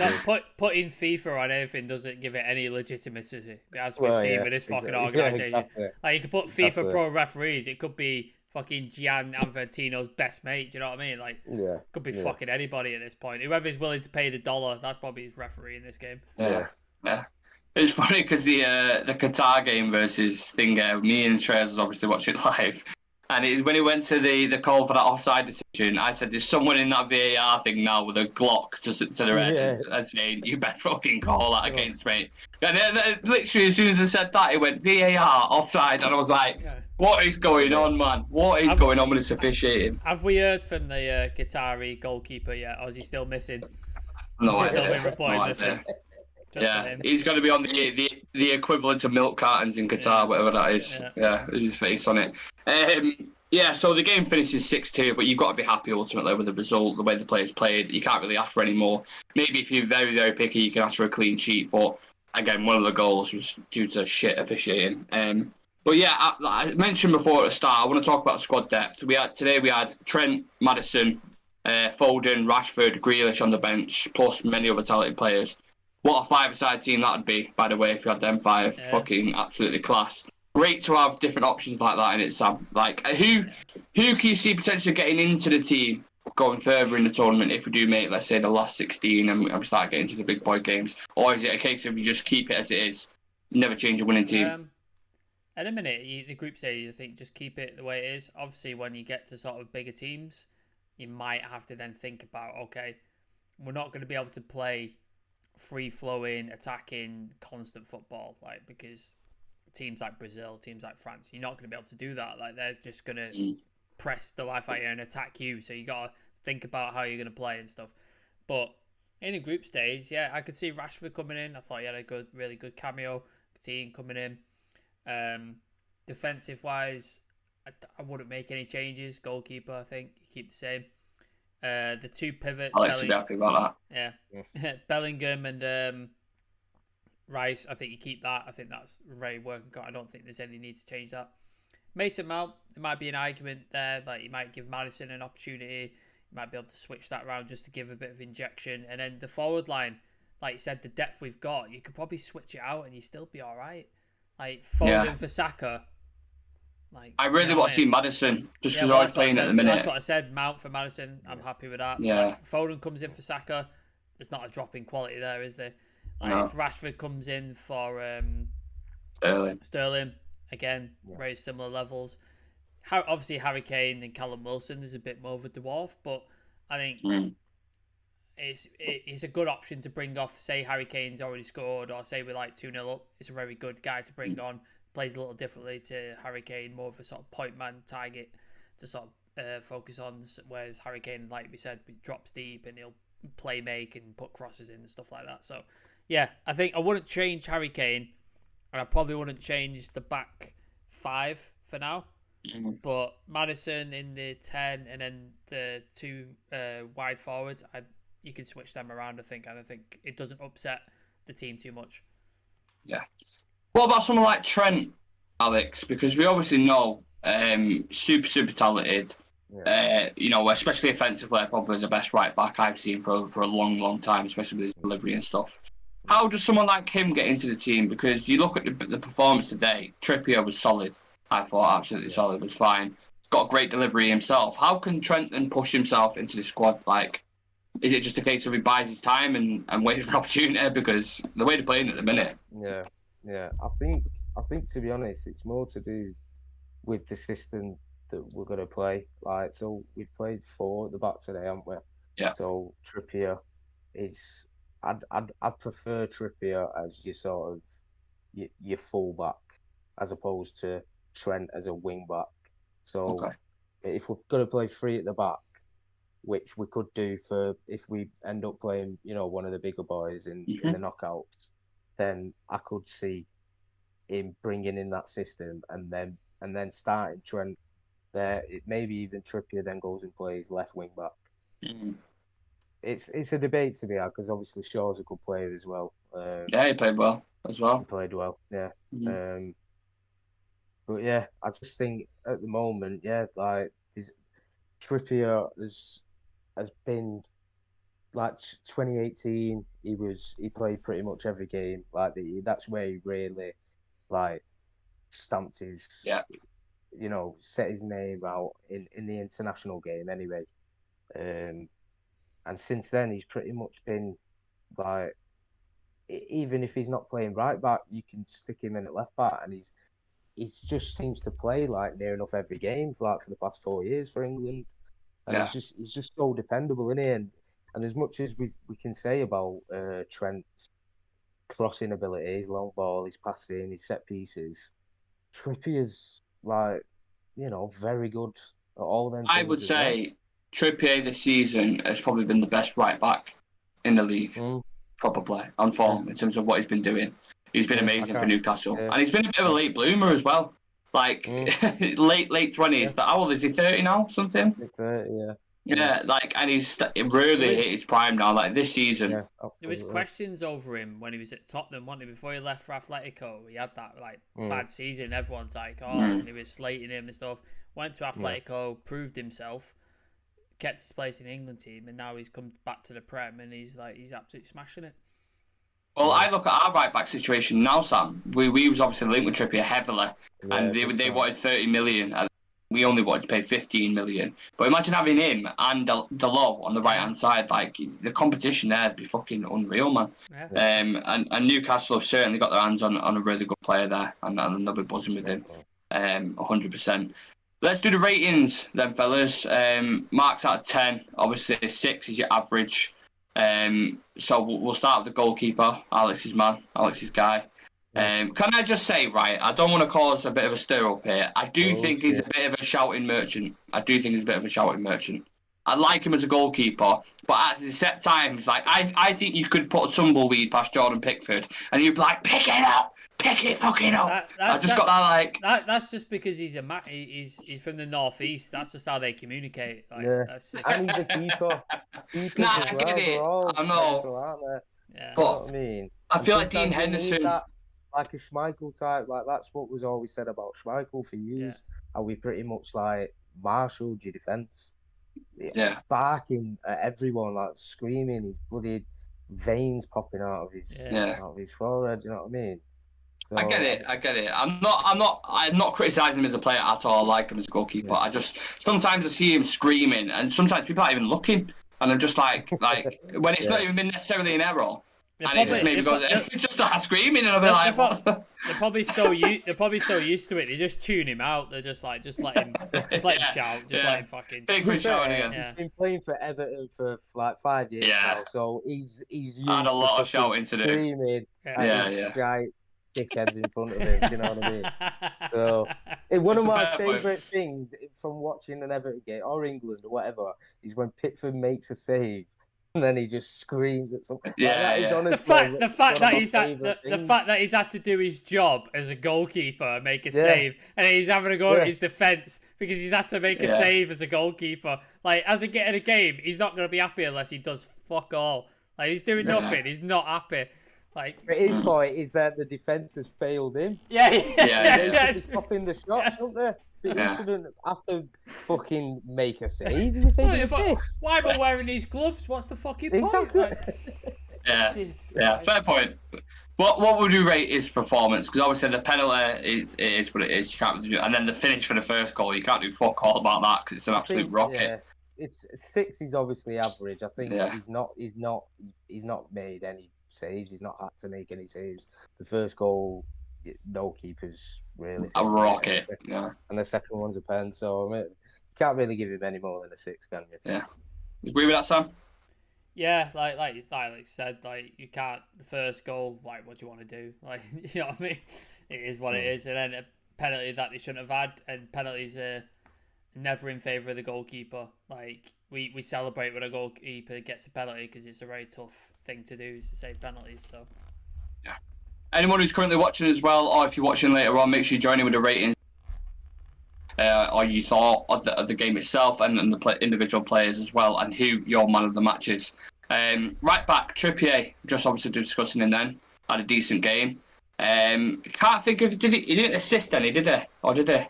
Putting FIFA on anything doesn't give it any legitimacy, as we've seen with this fucking organisation. Exactly. Like, you could put FIFA pro referees, it could be fucking Gian Infantino's best mate, do you know what I mean? Like, could be fucking anybody at this point. Whoever's willing to pay the dollar, that's probably his referee in this game.
Yeah. It's funny because the Qatar game versus me and Trez was obviously watching it live. And when it went to the call for that offside decision, I said, there's someone in that VAR thing now with a Glock to their head and saying, you better fucking call that against me. And literally, as soon as I said that, it went VAR, offside. And I was like, what is going on, man? What is going on with this officiating?
Have we heard from the Qatari goalkeeper yet? Or is he still missing?
No idea. Yeah, he's going to be on the equivalent of milk cartons in Qatar, whatever that is. Yeah, with his face on it. So the game finishes 6-2, but you've got to be happy ultimately with the result, the way the players played. You can't really ask for any more. Maybe if you're very, very picky, you can ask for a clean sheet. But again, one of the goals was due to shit officiating. But yeah, I mentioned before at the start, I want to talk about squad depth. Today we had Trent, Maddison, Foden, Rashford, Grealish on the bench, plus many other talented players. What a five-a-side team that would be, by the way, if you had them five. Yeah. Fucking absolutely class. Great to have different options like that in it, Sam. Like, who can you see potentially getting into the team going further in the tournament if we do make, let's say, the last 16 and we start getting to the big boy games? Or is it a case of you just keep it as it is, never change a winning team?
At a minute, the group stage, I think just keep it the way it is. Obviously, when you get to sort of bigger teams, you might have to then think about, okay, we're not going to be able to play free-flowing, attacking, constant football, like, because teams like Brazil, teams like France, you're not going to be able to do that. Like, they're just going to press the life out of you and attack you, so you got to think about how you're going to play and stuff. But in a group stage, I could see Rashford coming in. I thought he had a really good cameo. I could see him coming in. Defensive-wise, I wouldn't make any changes. Goalkeeper, I think, you keep the same. The two pivots.
Alex would be happy about
that. Yeah. Bellingham and Rice, I think you keep that. I think that's very working. I don't think there's any need to change that. Mason Mount, there might be an argument there. Like, you might give Maddison an opportunity. You might be able to switch that around just to give a bit of injection. And then the forward line, like you said, the depth we've got, you could probably switch it out and you still be all right. Like, Foden for Saka. Like,
I really want to see Maddison just because I'm playing at the minute.
That's what I said. Mount for Maddison. I'm happy with that.
Yeah.
Like, Foden comes in for Saka. there's not a drop in quality there, is there? Like
No.
if Rashford comes in for Sterling again, very similar levels. Obviously Harry Kane and Callum Wilson is a bit more of a dwarf, but I think it's a good option to bring off. Say Harry Kane's already scored, or say we're like 2-0 up. It's a very good guy to bring on. Plays a little differently to Harry Kane, more of a sort of point man target to sort of focus on. Whereas Harry Kane, like we said, drops deep and he'll play make and put crosses in and stuff like that. So yeah, I think I wouldn't change Harry Kane, and I probably wouldn't change the back 5 for now. But Maddison in the 10 and then the 2 wide forwards, you can switch them around, I think. And I think it doesn't upset the team too much.
Yeah. What about someone like Trent, Alex? Because we obviously know super talented. Yeah. Especially offensively, probably the best right back I've seen for a long time, especially with his delivery and stuff. How does someone like him get into the team? Because you look at the performance today, Trippier was solid. I thought absolutely solid, was fine. Got great delivery himself. How can Trent then push himself into the squad? Like, is it just a case of he buys his time and waits for an opportunity? Because the way they're playing at the minute.
Yeah. I think to be honest, it's more to do with the system that we're going to play. Like, so we've played 4 at the back today, haven't we?
Yeah.
So Trippier is. I'd prefer Trippier as your sort of your fullback as opposed to Trent as a wing back. So if we're going to play 3 at the back, which we could do for if we end up playing, one of the bigger boys in the knockouts, then I could see him bringing in that system and then starting Trent there. Maybe even Trippier then goes and plays left wing back. It's a debate to be had because obviously Shaw's a good player as well.
He played well as well.
He played well, yeah. But yeah, I just think at the moment, like Trippier has been like 2018. He played pretty much every game. Like that's where he really like stamped his set his name out in the international game anyway. And since then, he's pretty much been like, even if he's not playing right back, you can stick him in at left back, and he just seems to play like near enough every game for the past 4 years for England. And he's just so dependable, isn't he? And as much as we can say about Trent's crossing ability, his long ball, his passing, his set pieces, Trippier's very good at all them.
I would say Trippier this season has probably been the best right back in the league, probably on form in terms of what he's been doing. He's been amazing for Newcastle, and he's been a bit of a late bloomer as well. Like late 20s. How old is he? 30 now, something.
30, yeah.
Yeah, and he's really hit his prime now. Like this season,
there was questions over him when he was at Tottenham, wasn't he? Before he left for Atletico, he had that bad season. Everyone's like, and he was slating him and stuff. Went to Atletico, proved himself, kept his place in the England team, and now he's come back to the Prem, and he's absolutely smashing it.
Well, I look at our right back situation now, Sam. We was obviously linked with Trippier heavily, and they wanted 30 million. And we only wanted to pay 15 million. But imagine having him and Delot on the right hand side. Like the competition there would be fucking unreal, man. And Newcastle have certainly got their hands on a really good player there, and they'll be buzzing with him, 100%. Let's do the ratings then, fellas. Marks out of 10. Obviously, 6 is your average. So we'll start with the goalkeeper, Alex's man, Alex's guy. Can I just say, right, I don't want to cause a bit of a stir up here. I do think he's a bit of a shouting merchant. I like him as a goalkeeper, but at the set times, like I think you could put a tumbleweed past Jordan Pickford and you'd be like, pick it up, pick it fucking up. I've just got that like.
That's just because he's from the northeast. That's just how they communicate. Like, that's just...
And he's a keeper.
I get it. I know.
Yeah.
But
I mean,
I feel like Dean Henderson.
Like a Schmeichel type, like that's what was always said about Schmeichel for years. How we pretty much like marshalled your defence. Barking at everyone, like screaming, his bloody veins popping out of his forehead. You know what I mean? So,
I get it. I'm not criticising him as a player at all. I like him as a goalkeeper. I just sometimes I see him screaming, and sometimes people aren't even looking. And I'm just like when it's not even been necessarily an error, and it just maybe goes, it just starts screaming, and I'll be like, what?
They're probably so used to it. They just tune him out. They're just like, just let him shout, let him fucking.
Big for shouting again.
He's been playing for Everton for like 5 years now, so he's used
had a lot of shouting to do.
Screaming at his giant dickheads in front of him. You know what I mean? So one of my favourite things from watching an Everton game or England or whatever is when Pickford makes a save. And then he just screams at something.
The fact that he's had to do his job as a goalkeeper, make a save, and he's having to go at his defence because he's had to make a save as a goalkeeper. Like, as a get in a game, he's not going to be happy unless he does fuck all. Like, he's doing nothing. He's not happy. Like,
but his point is that the defence has failed him.
They
should be stopping the shots, don't they? He shouldn't have to fucking make a save.
Why am I wearing these gloves? What's the fucking point?
Exactly.
Fair point. What would you rate his performance? Because obviously the penalty is what it is. You can't do, and then the finish for the first goal, you can't do fuck all about that because it's an absolute rocket.
Yeah. It's 6 is obviously average. I think he's not made any saves. He's not had to make any saves. The first goal, no keepers really.
A rocket,
and the second one's a pen. So I mean, you can't really give him any more than a 6, can you?
Yeah. Agree with that, Sam?
Yeah, like said, like you can't. The first goal, like, what do you want to do? Like, you know what I mean? It is what it is, and then a penalty that they shouldn't have had, and penalties are never in favour of the goalkeeper. Like, we celebrate when a goalkeeper gets a penalty because it's a very tough thing to do, is to save penalties. So
yeah. Anyone who's currently watching as well, or if you're watching later on, make sure you join in with the ratings. Or you thought of the game itself and the individual players as well, and who your man of the match is. Right back, Trippier, just obviously discussing him then, had a decent game. Can't think of, he didn't assist any, did he? Or did he?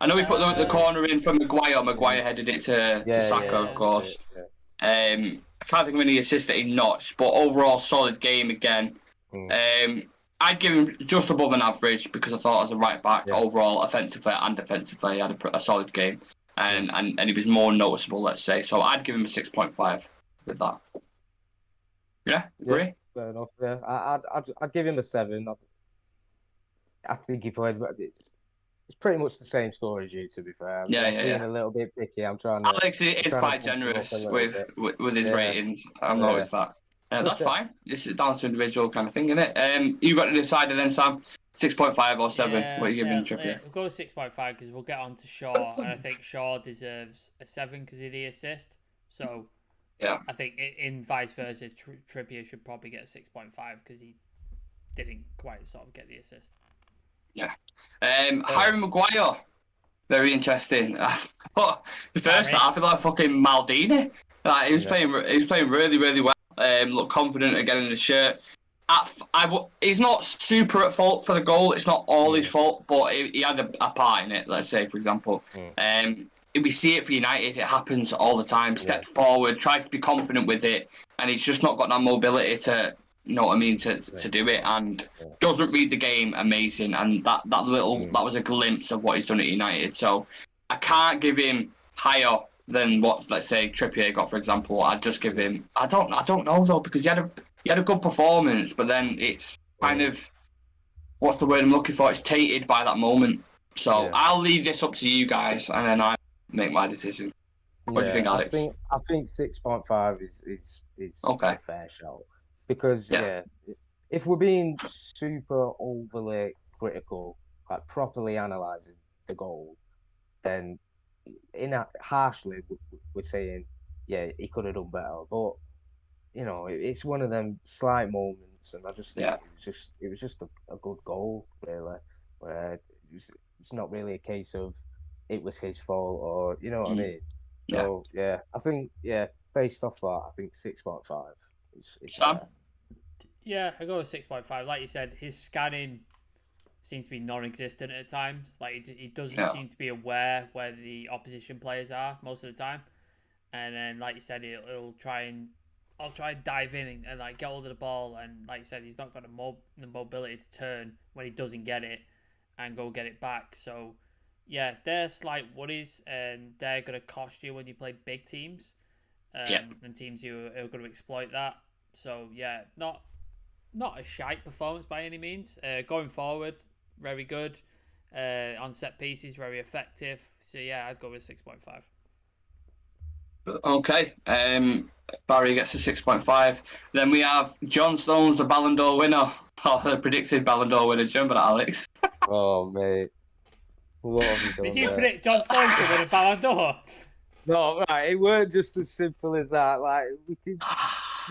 I know he put the corner in from Maguire. Maguire headed it to Saka, of course. I can't think of any assists that he notched, but overall solid game again. I'd give him just above an average because I thought as a right back, overall offensively and defensively, he had a solid game, and he was more noticeable, let's say. So I'd give him a 6.5 with that. Yeah, agree.
Yeah, fair enough. Yeah, I'd give him a 7. I think he played. It's pretty much the same score as you, to be fair. I'm being a little bit picky. I'm trying to.
Alex is quite generous with his ratings. I've noticed that. That's fine. It's down to individual kind of thing, isn't it? You got to decide then, Sam. 6.5 or 7? What are you giving Trippier?
We'll go with 6.5 because we'll get on to Shaw, and I think Shaw deserves a 7 because of the assist. So I think in vice versa, Trippier should probably get a 6.5 because he didn't quite sort of get the assist.
Yeah. Harry Maguire, very interesting. The first half, I feel like fucking Maldini. Like, he was playing really, really well. Looked confident again in the shirt. He's not super at fault for the goal. It's not all his fault, but he had a part in it. Let's say, for example, we see it for United. It happens all the time. Steps forward, tries to be confident with it, and he's just not got that mobility to, you know what I mean, to do it, and doesn't read the game amazing. And that was a glimpse of what he's done at United. So I can't give him higher than what, let's say, Trippier got, for example. I'd just give him. I don't know though, because he had a good performance, but then it's kind of, what's the word I'm looking for? It's tainted by that moment. So I'll leave this up to you guys, and then I make my decision. What do you think, Alex?
I think 6.5 is
okay.
A fair shout, because if we're being super overly critical, like properly analysing the goal, then harshly we're saying he could have done better. But you know, it's one of them slight moments, and I just think it was just a good goal, really. Where it's not really a case of it was his fault, or you know what I mean. So I think based off that, I think 6.5 is
Sam?
Yeah, I go with 6.5. Like you said, his scanning seems to be non-existent at times. Like, he doesn't seem to be aware where the opposition players are most of the time. And then, like you said, I'll try and dive in and like get hold of the ball. And like you said, he's not got the mobility to turn when he doesn't get it and go get it back. So they're slight worries, and they're gonna cost you when you play big teams. and teams who are going to exploit that. So yeah, not a shite performance by any means. Going forward, very good. On set pieces, very effective. So yeah, I'd go with 6.5.
Okay. Barry gets a 6.5. Then we have John Stones, the Ballon d'Or winner, or the predicted Ballon d'Or winner. Do you remember that, Alex?
Oh, mate. What have you done?
Did you predict John Stones to win a Ballon d'Or?
No, right. It weren't just as simple as that. Like we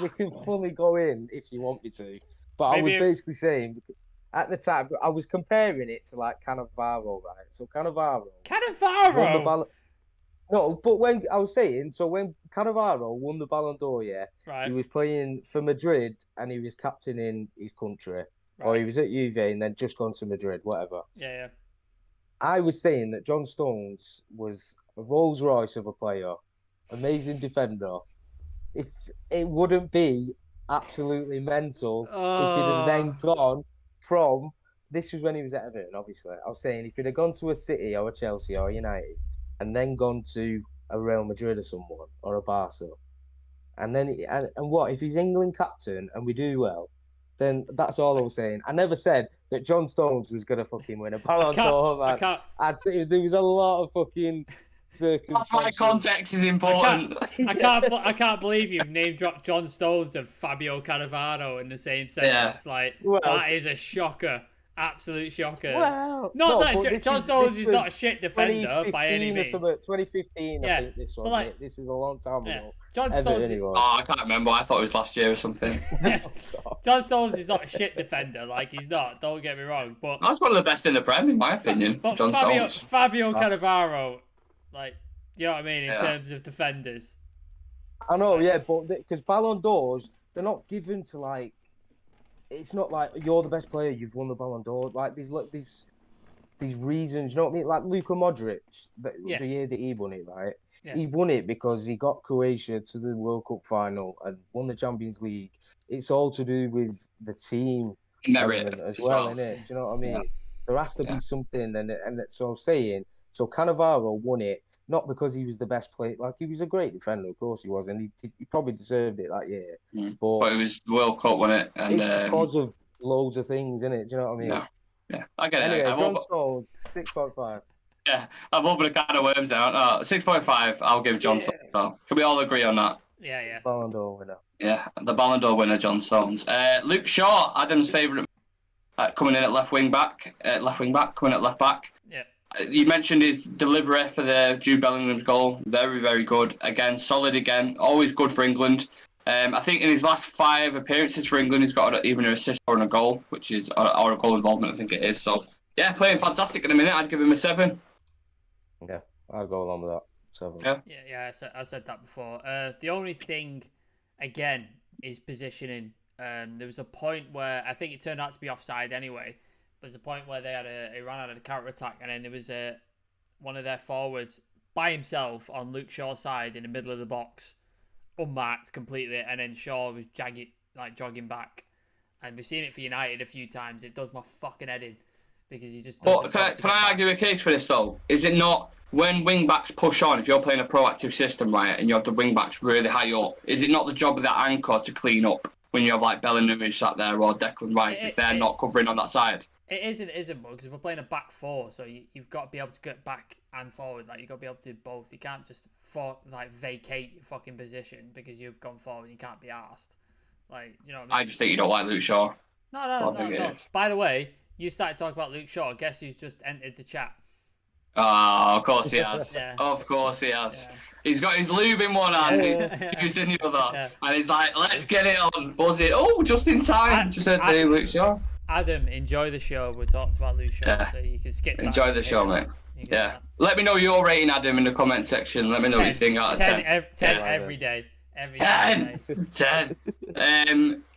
can fully go in if you want me to, but I was basically saying at the time I was comparing it to like Cannavaro, right? So Cannavaro. No, but when I was saying, so when Cannavaro won the Ballon d'Or, yeah,
right.
He was playing for Madrid and he was captaining his country, or he was at Juve and then just gone to Madrid, whatever.
Yeah.
I was saying that John Stones was a Rolls Royce of a player, amazing defender. If it wouldn't be absolutely mental if he'd have then gone from. This was when he was at Everton, obviously. I was saying if he'd have gone to a City or a Chelsea or a United, and then gone to a Real Madrid or someone or a Barca, and then and what if he's England captain and we do well? Then that's all I was saying. I never said that John Stones was gonna fucking win a Ballon d'Or, man. I'd say there was a lot of fucking.
That's why context is important.
I can't believe you've name dropped John Stones and Fabio Cannavaro in the same sentence.
Yeah.
That is a shocker. Absolute shocker.
Well,
John Stones is not a shit defender by any means.
2015,
yeah,
I think this one. This is a long time ago.
John Stones.
I can't remember. I thought it was last year or something.
John Stones is not a shit defender. Like he's not. Don't get me wrong. But
that's one of the best in the Prem, in my opinion.
But
John Stones.
Fabio Cannavaro, like, do you know what I mean in terms of defenders?
I know, yeah, but because Ballon d'Ors, they're not given to like. It's not like you're the best player, you've won the Ballon d'Or. Like these reasons, you know what I mean? Like Luka Modric, the year that he won it, right? Yeah. He won it because he got Croatia to the World Cup final and won the Champions League. It's all to do with the team element as well, innit? Do you know what I mean? Yeah. There has to be something, and so I'm saying. So Cannavaro won it not because he was the best player. Like he was a great defender, of course he was, and he probably deserved it that year.
But it was the World Cup, wasn't it? And
because of loads of things, innit? Do you know what I mean?
Yeah, I get it.
Anyway, John Stones, 6.5.
Yeah, I'm opening a can of worms now. 6.5. I'll give John Stones. So. Can we all agree on that?
Yeah.
Ballon d'Or winner.
Yeah, the Ballon d'Or winner, John Stones. Luke Shaw, Adam's favourite, coming in at left wing back. Coming at left back.
Yeah.
You mentioned his delivery for the Jude Bellingham's goal. Very, very good. Again, solid again. Always good for England. I think in his last 5 appearances for England, he's got even an assist or a goal, which is or a goal involvement, I think it is. So, yeah, playing fantastic in a minute. I'd give him a 7.
Yeah, I'll go along with that. 7.
Yeah. I said that before. The only thing, again, is positioning. There was a point where I think it turned out to be offside anyway. There's a point where they ran out of the counter attack, and then there was one of their forwards by himself on Luke Shaw's side in the middle of the box, unmarked completely, and then Shaw was jogging back. And we've seen it for United a few times. It does my fucking head in because he just.
But can I argue a case for this though? Is it not when wing backs push on? If you're playing a proactive system, right, and you have the wing backs really high up, is it not the job of that anchor to clean up when you have like Bellingham who sat there or Declan Rice if they're not covering on that side?
It isn't, because we're playing a back 4, so you've got to be able to get back and forward. Like, you've got to be able to do both. You can't just vacate your fucking position because you've gone forward and you can't be arsed. Like, you know what I mean?
I just think you don't like Luke Shaw.
No. By the way, you started talking about Luke Shaw. Guess who's just entered the chat?
Oh, of course he has. Of course he has. Yeah. He's got his lube in one hand, he's using the other, and he's like, let's get it on. Was it? Oh, just in time. Just said Luke Shaw.
Adam, enjoy the show. We talked about Luke Shaw, so you can skip.
Enjoy the show, mate. Yeah. Let me know your rating, Adam, in the comment section. Let me know what you think out of 10.
10 every day.
10.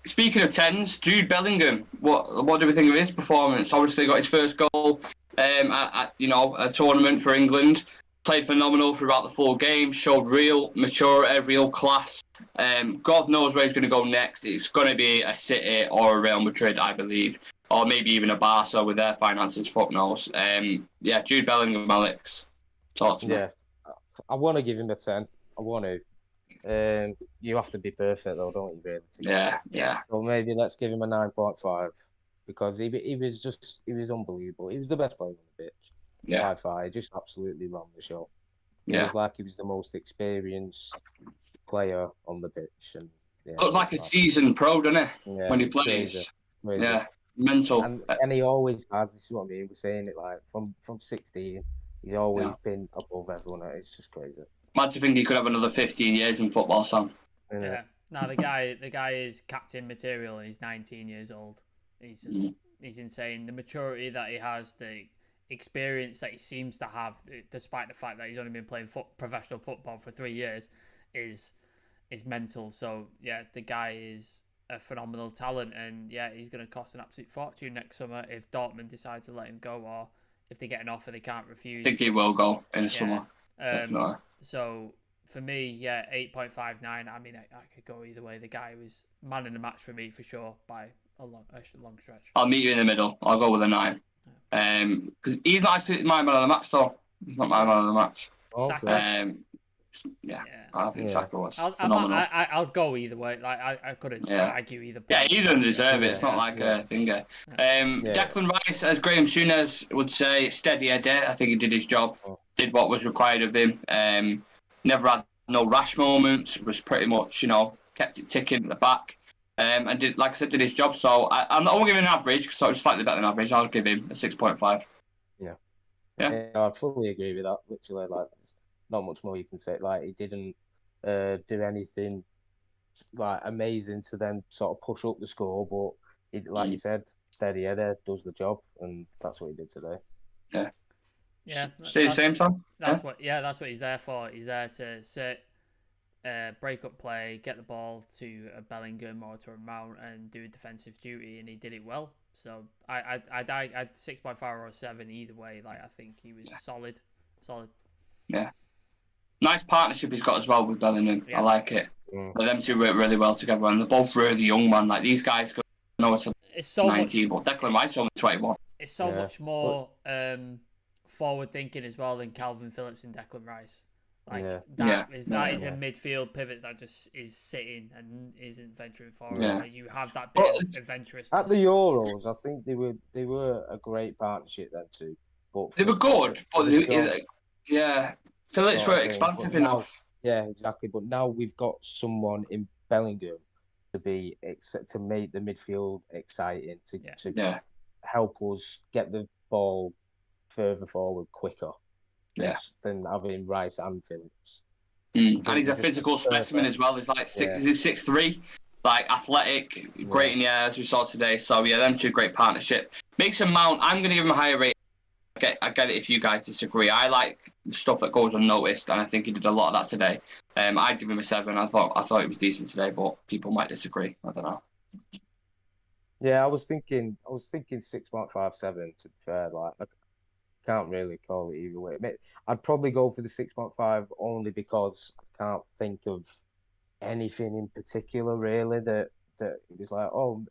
Speaking of 10s, Jude Bellingham. What do we think of his performance? Obviously, got his first goal at a tournament for England. Played phenomenal throughout the full game. Showed real maturity, real class. God knows where he's going to go next. It's going to be a City or a Real Madrid, I believe, or maybe even a Barca with their finances. Fuck knows. Jude Bellingham, Alex. Talk to me.
Yeah, I want to give him a 10. I want to. You have to be perfect though, don't you? Really?
Yeah.
So maybe let's give him a 9.5 because he was unbelievable. He was the best player on the pitch.
Yeah.
By far, he just absolutely ran the show. It
Yeah.
was like he was the most experienced player on the pitch, and
Looks like a seasoned pro, doesn't he?
Yeah,
when he
it's
plays.
crazy.
Yeah, mental.
And he always has. This is what I mean. We're saying it like from 16, he's always been above everyone. It's just crazy.
Mad to think he could have another 15 years in football, Sam.
Yeah. No, the guy is captain material. And he's 19 years old. He's insane. The maturity that he has, the experience that he seems to have, despite the fact that he's only been playing professional football for 3 years, is mental. So yeah, the guy is a phenomenal talent, and yeah, he's going to cost an absolute fortune next summer if Dortmund decide to let him go, or if they get an offer they can't refuse.
I think he will go in the summer. Definitely.
So for me, yeah, 8.59. I mean, I could go either way. The guy was man in the match for me for sure by a long stretch.
I'll meet you in the middle. I'll go with a 9. Because he's not actually my man of the match though. He's not my man of the match.
Okay.
Yeah, I think Saka was phenomenal.
I'll go either way. Like I couldn't argue either.
Yeah, he doesn't deserve it. It's not like a thing. Declan Rice, as Graham Souness would say, steady Eddie. I think he did his job. Did what was required of him. Never had no rash moments. Was pretty much kept it ticking at the back. And did, like I said, did his job. So I'm not going to give him an average because I was slightly better than average. I'll give him a 6.5.
Yeah, I fully agree with that. Literally, like, there's not much more you can say. Like, he didn't do anything like amazing to then sort of push up the score, but like you said, steady Eddie does the job, and that's what he did today.
Yeah.
Stay the same time.
That's what he's there for. He's there to sit, break up play, get the ball to a Bellingham or to a Mount, and do defensive duty, and he did it well. So I'd 6.5 or a 7 either way. Like, I think he was solid.
Yeah. Nice partnership he's got as well with Bellingham. I like it. But them two work really well together, and they're both really young, man. Like, these guys, it's so 19, but Declan Rice only 21.
It's so much more forward thinking as well than Calvin Phillips and Declan Rice. Like that is a midfield pivot that just is sitting and isn't venturing forward. Like, you have that bit of adventurousness.
At the Euros, I think they were a great partnership then too. But
they were good, but Phillips were expansive enough.
Yeah, exactly. But now we've got someone in Bellingham to make the midfield exciting, to help us get the ball further forward quicker. Than having Rice and Phillips.
And he's a physical specimen as well. He's like 6'3", like athletic, great in the air as we saw today. So yeah, them two great partnership. Mason Mount, I'm going to give him a higher rate. I get it if you guys disagree. I like the stuff that goes unnoticed, and I think he did a lot of that today. I'd give him a 7. I thought it was decent today, but people might disagree. I don't know.
Yeah, I was thinking 6.5, 7 to be fair. Like, can't really call it either way. I'd probably go for the 6.5 only because I can't think of anything in particular really that it was like, oh,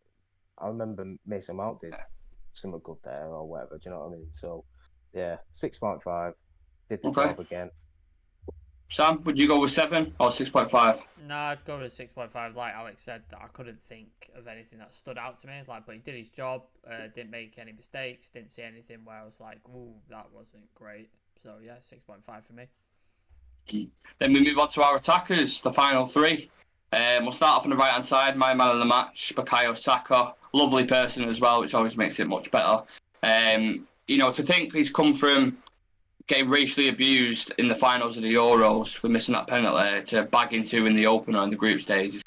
I remember Mason Mount did something good there or whatever. Do you know what I mean? So yeah, 6.5 did the job again.
Sam, would you go with 7 or 6.5?
No, I'd go with 6.5. Like Alex said, I couldn't think of anything that stood out to me. Like, but he did his job. Didn't make any mistakes. Didn't see anything where I was like, "Ooh, that wasn't great." So yeah, 6.5 for me.
Then we move on to our attackers, the final 3. We'll start off on the right hand side. My man of the match, Bukayo Saka, lovely person as well, which always makes it much better. To think he's come from getting racially abused in the finals of the Euros for missing that penalty to bagging 2 in the opener in the group stage is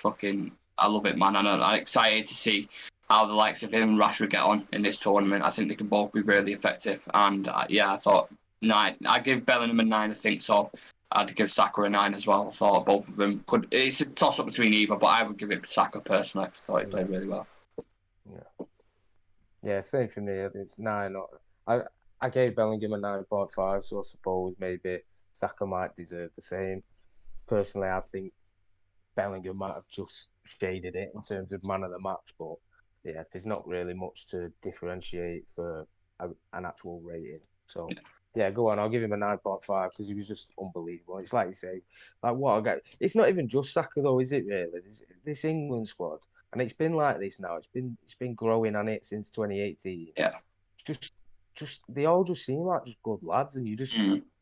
I love it, man. And I'm excited to see how the likes of him and Rashford get on in this tournament. I think they can both be really effective. And I thought 9. I give Bellingham a 9, I think so. I'd give Saka a 9 as well. I thought both of them could. It's a toss up between either, but I would give it to Saka personally. I thought he played really well.
Yeah, same for me. It's 9. I gave Bellingham a 9.5, so I suppose maybe Saka might deserve the same. Personally, I think Bellingham might have just shaded it in terms of man of the match, but yeah, there's not really much to differentiate for an actual rating. So Yeah, go on. I'll give him a 9.5 because he was just unbelievable. It's like you say, like what a guy. It's not even just Saka though, is it? Really, this England squad, and it's been like this now. It's been growing on it since 2018.
Yeah.
Just they all just seem like just good lads, and you just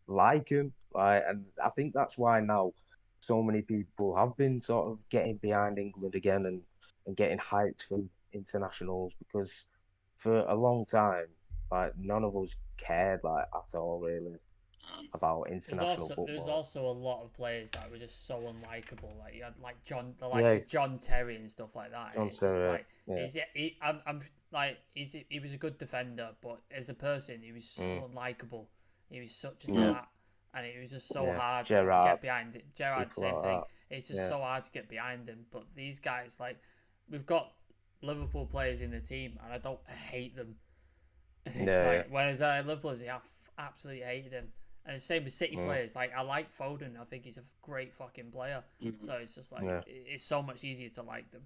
like them. Like, and I think that's why now so many people have been sort of getting behind England again and getting hyped for internationals because for a long time, like none of us cared like at all really about international football.
There's also a lot of players that were just so unlikable. Like you had like the likes of John Terry and stuff like that.
John
It's just
Terry,
like I'm like he was a good defender, but as a person he was so unlikable. He was such a twat, and it was just so hard to get behind it. Gerrard, same thing. It's just so hard to get behind him. But these guys, like, we've got Liverpool players in the team, and I don't hate them. It's whereas Liverpool, I absolutely hated him. And the same with City players. Like, I like Foden. I think he's a great fucking player. So it's just like it's so much easier to like them.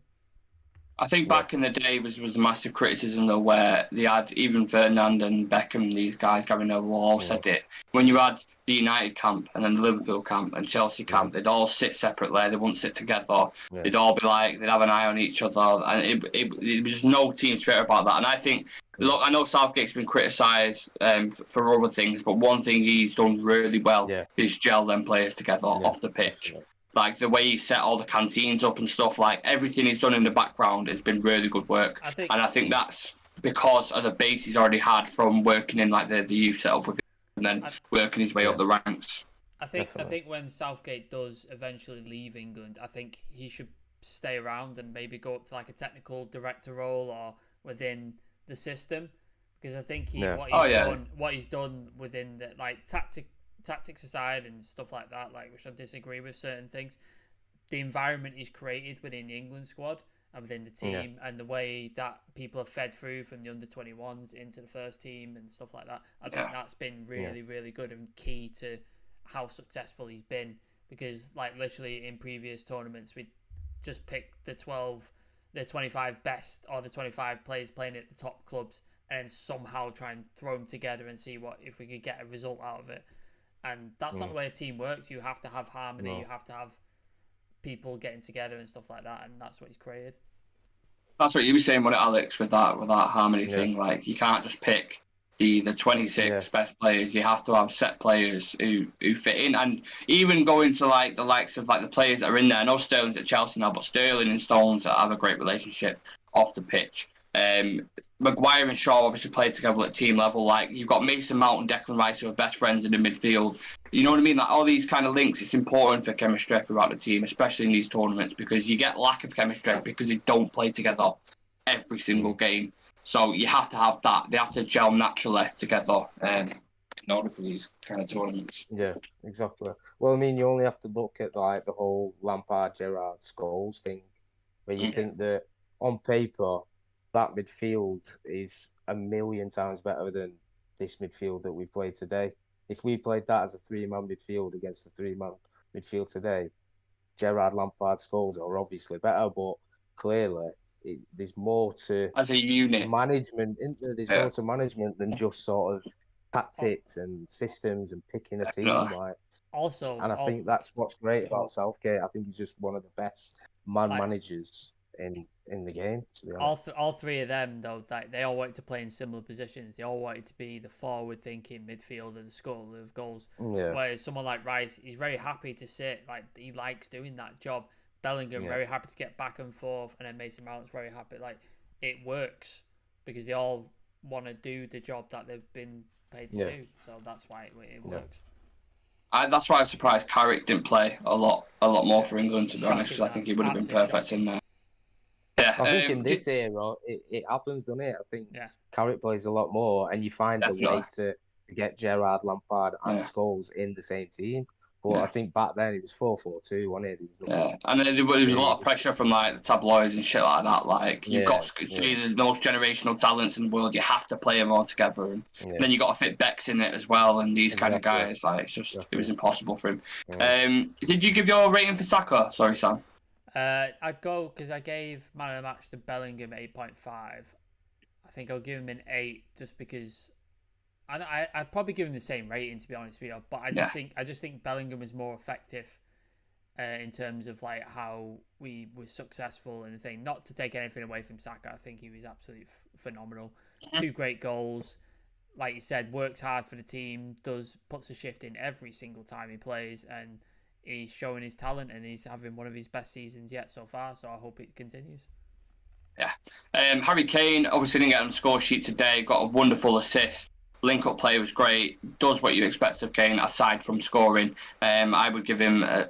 I think back in the day was a massive criticism though, where they had even Ferdinand and Beckham, these guys, Gary Neville, all said it. When you had the United camp and then the Liverpool camp and Chelsea camp, they'd all sit separately. They wouldn't sit together. They'd all be like, they'd have an eye on each other, and it was just no team spirit about that. And I think, look, I know Southgate's been criticised for other things, but one thing he's done really well is gel them players together off the pitch. Like the way he set all the canteens up and stuff, like everything he's done in the background has been really good work. I think that's because of the base he's already had from working in like the youth setup with him and then working his way up the ranks.
I think when Southgate does eventually leave England, I think he should stay around and maybe go up to like a technical director role or within the system, because I think what he's done within the like tactics aside and stuff like that, like, which I disagree with certain things, the environment he's created within the England squad and within the team and the way that people are fed through from the under-21s into the first team and stuff like that, I think that's been really, really good and key to how successful he's been, because like literally in previous tournaments we just picked the 25 best or the 25 players playing at the top clubs and somehow try and throw them together and see if we could get a result out of it. And that's not the way a team works. You have to have harmony. You have to have people getting together and stuff like that. And that's what he's created.
That's what you were saying, wasn't it, Alex, with that harmony thing. Like, you can't just pick the 26 best players. You have to have set players who fit in. And even going to like the likes of like the players that are in there. I know Sterling's at Chelsea now, but Sterling and Stones have a great relationship off the pitch. Maguire and Shaw obviously played together at team level. Like, you've got Mason Mount and Declan Rice who are best friends in the midfield. You know what I mean? Like, all these kind of links, it's important for chemistry throughout the team, especially in these tournaments, because you get lack of chemistry because they don't play together every single game. So you have to have that. They have to gel naturally together in order for these kind of tournaments.
Yeah, exactly. Well, I mean, you only have to look at like the whole Lampard, Gerrard, Scholes thing, where you think that on paper that midfield is a million times better than this midfield that we played today. If we played that as a three-man midfield against the three-man midfield today, Gerrard, Lampard, Scholes are obviously better, but clearly there's more to
as a unit
management. There's more to management than just sort of tactics and systems and picking a team. Like, and I think that's what's great about Southgate. I think he's just one of the best managers in the game, to be honest.
All three of them, though, they all wanted to play in similar positions. They all wanted to be the forward-thinking midfielder, the scorer of goals. Whereas someone like Rice, he's very happy to sit. Like, he likes doing that job. Bellingham, very happy to get back and forth. And then Mason Mount's very happy. Like, it works because they all want to do the job that they've been paid to do. So that's why it works.
That's why I'm surprised Carrick didn't play a lot more for England, to be honest, because I think he would have been perfect in there. Yeah,
I think in this era, it happens, doesn't it? I think Carrick plays a lot more, and you find a way to get Gerrard, Lampard, and Scholes in the same team. But I think back then it was 4-4-2, wasn't it?
And then there was a lot of pressure from like the tabloids and shit like that. Like, you've got three of the most generational talents in the world. You have to play them all together, and then you got to fit Becks in it as well. And these kind of guys, like, it's just it was impossible for him. Did you give your rating for Saka? Sorry, Sam.
I'd go, because I gave Man of the Match to Bellingham 8.5. I think I'll give him an 8 just because I'd probably give him the same rating, to be honest with you. But I just think Bellingham was more effective in terms of like how we were successful in the thing. Not to take anything away from Saka, I think he was absolutely phenomenal. 2 great goals. Like you said, works hard for the team, puts a shift in every single time he plays, and he's showing his talent, and he's having one of his best seasons yet so far, so I hope it continues.
Yeah. Harry Kane obviously didn't get on the score sheet today, got a wonderful assist. Link-up play was great, does what you expect of Kane aside from scoring. I would give him a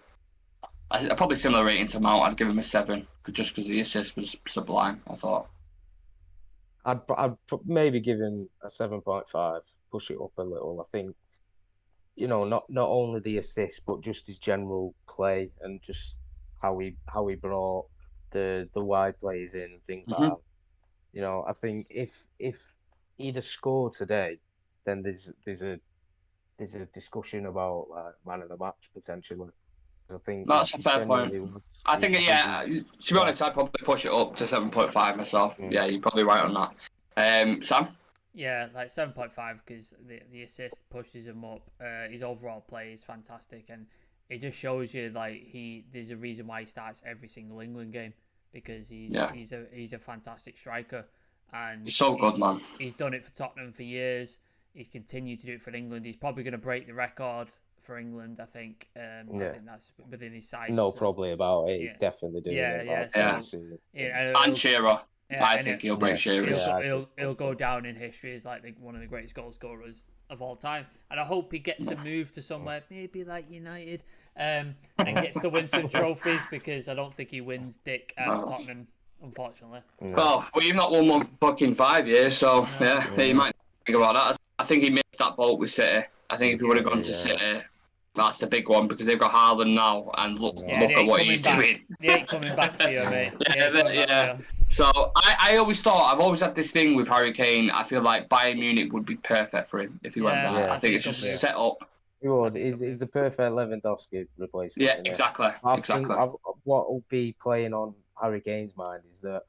probably similar rating to Mount. I'd give him a 7, just because the assist was sublime, I thought.
I'd maybe give him a 7.5, push it up a little. I think, not only the assist, but just his general play and just how he brought the wide players in and things like that. I think if he'd have scored today, then there's a discussion about like man of the match potentially. I think
that's a fair point. I think, to be honest, I'd probably push it up to 7.5 myself. Yeah, you're probably right on that. Sam?
Yeah, like 7.5 because the assist pushes him up. His overall play is fantastic, and it just shows you like there's a reason why he starts every single England game, because he's a fantastic striker, and
he's so good, man.
He's done it for Tottenham for years. He's continued to do it for England. He's probably going to break the record for England, I think. I think that's within his size.
No, probably about it. He's definitely doing it.
And Shearer. I think he'll break Shearer.
He'll go down in history as like one of the greatest goal scorers of all time. And I hope he gets a move to somewhere, maybe like United, and gets to win some trophies, because I don't think he wins dick at Tottenham, unfortunately.
Well, you've not won one for fucking 5 years, so you might think about that. I think he missed that boat with City. I think if he would have gone to City, that's the big one, because they've got Haaland now, and look at what he's doing.
He ain't coming back for you, mate.
So I've always had this thing with Harry Kane. I feel like Bayern Munich would be perfect for him if he went there. I think it's just set up.
He would. He's the perfect Lewandowski replacement.
Yeah, exactly.
What will be playing on Harry Kane's mind is that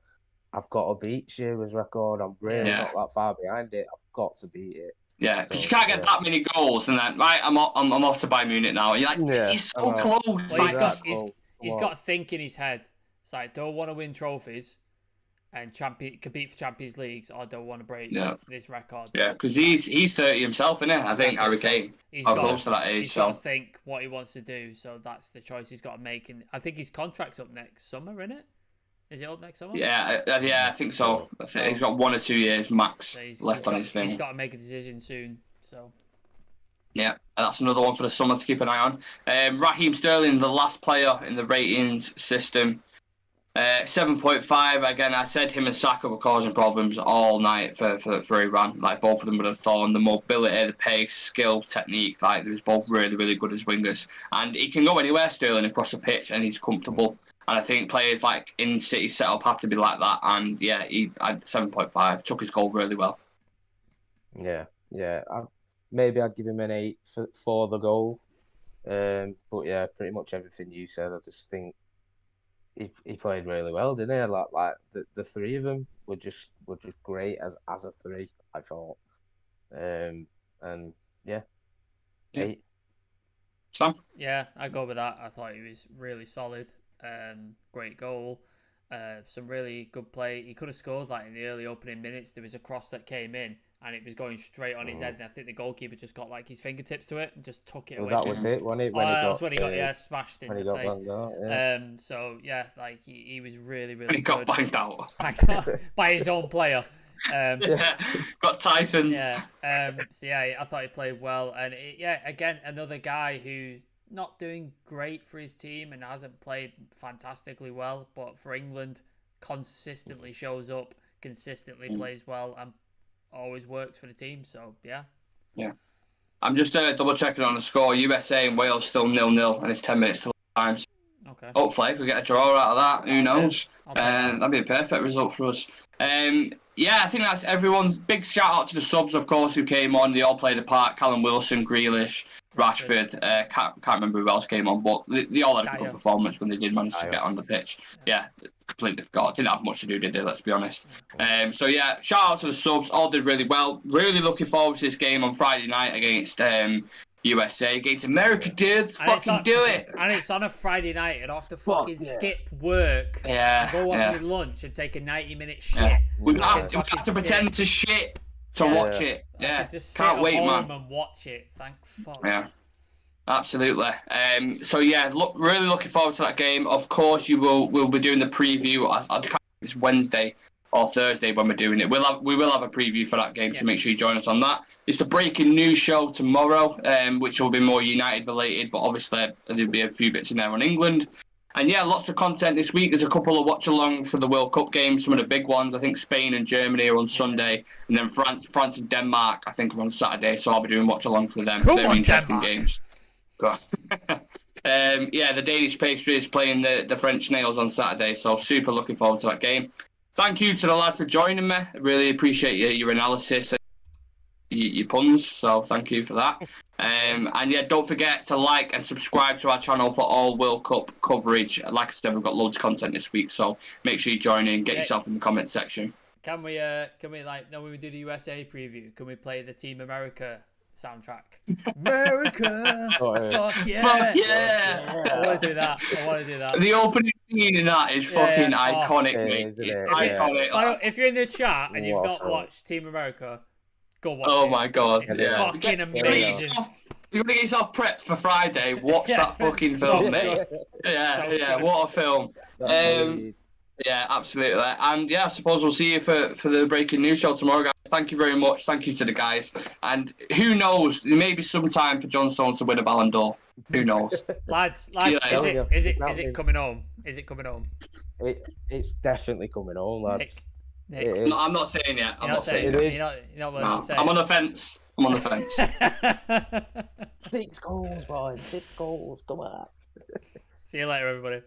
I've got to beat Shearer's record. I'm really not that far behind it. I've got to beat it.
Yeah, because you can't get that many goals, and then I'm off to Bayern Munich now. And you're like, he's so close.
Well, he's got to think in his head. It's like, don't want to win trophies and compete for Champions Leagues, or don't want to break this record.
Yeah, because he's 30 himself, isn't he? I think Harry Kane. He's close to that age.
He's got to think what he wants to do, so that's the choice he's got to make. And I think his contract's up next summer, isn't it? Is it up next summer?
Yeah, I think so. He's got 1 or 2 years max left on his thing.
He's got to make a decision soon. So.
Yeah, and that's another one for the summer to keep an eye on. Raheem Sterling, the last player in the ratings system. 7.5. Again, I said him and Saka were causing problems all night for Iran. Like, both of them would have thrown the mobility, the pace, skill, technique. Like, they was both really, really good as wingers. And he can go anywhere, Sterling, across the pitch, and he's comfortable. And I think players like in City setup have to be like that. And he had 7.5, took his goal really well.
Yeah. Maybe I'd give him an 8 for the goal. But yeah, pretty much everything you said. I just think he played really well, didn't he? Like the 3 of them were just great as a 3, I thought. And yeah. 8.
Sam?
Yeah, I go with that. I thought he was really solid. Great goal. Some really good play. He could have scored like in the early opening minutes. There was a cross that came in and it was going straight on his head, and I think the goalkeeper just got like his fingertips to it and just took it away.
That was it when he got
smashed in the face. So yeah, like he was really, really
good. He got
banged
out
by his own player.
Got Tyson.
So yeah, I thought he played well, and again, another guy who not doing great for his team and hasn't played fantastically well, but for England consistently shows up, consistently plays well, and always works for the team. So yeah.
I'm just double checking on the score. USA and Wales still 0-0, and it's 10 minutes till time.
Okay.
Hopefully we get a draw out of that. Who knows? That'd be a perfect result for us. I think that's everyone. Big shout out to the subs, of course, who came on. They all played a part. Callum Wilson, Grealish, Rashford. Can't remember who else came on, but they all had a good performance when they did manage to get on the pitch. Yeah, completely forgot. Didn't have much to do, did they? Let's be honest. So yeah, shout out to the subs. All did really well. Really looking forward to this game on Friday night against USA, against America, dudes. Fucking do it.
And it's on a Friday night. I'd have to fucking skip work.
Yeah.
Go off your lunch and take a 90-minute shit.
We have to pretend to shit to watch it. Yeah.
Just
Can't wait, man.
And watch it. Thank fuck.
Yeah. Absolutely. So yeah, really looking forward to that game. Of course, we'll be doing the preview. I can't think it's Wednesday or Thursday when we're doing it. We will have a preview for that game, so make sure you join us on that. It's the breaking news show tomorrow, which will be more United related, but obviously there'll be a few bits in there on England. And yeah, lots of content this week. There's a couple of watch-alongs for the World Cup games, some of the big ones. I think Spain and Germany are on Sunday, and then France and Denmark, I think, are on Saturday. So I'll be doing watch-alongs for them. Very interesting games. Yeah, the Danish pastry is playing the French nails on Saturday, so super looking forward to that game. Thank you to the lads for joining me. I really appreciate your analysis and your puns, so thank you for that. And yeah, don't forget to like and subscribe to our channel for all World Cup coverage. Like I said, we've got loads of content this week, so make sure you join in, get yourself in the comments section.
Can we like when we do the USA preview, can we play the Team America soundtrack? America! Fuck yeah!
Fuck yeah!
I want to do that.
The opening scene in that is fucking iconic, mate. It's iconic.
If you're in the chat and you've not watched Team America, go watch it.
Oh my god.
It's fucking amazing.
You're gonna get yourself prepped for Friday. Watch that fucking film, mate. Yeah, what a film. Yeah, absolutely. And yeah, I suppose we'll see you for the breaking news show tomorrow, guys. Thank you very much. Thank you to the guys. And who knows? There may be some time for John Stones to win a Ballon d'Or. Who knows?
lads, is it coming home? Is it coming home?
It's definitely coming home, lads.
Nick.
No, I'm not saying yet. I'm not saying
it. You're not willing to say
I'm on the fence.
6 goals, boys. 6 goals. Come on.
See you later, everybody.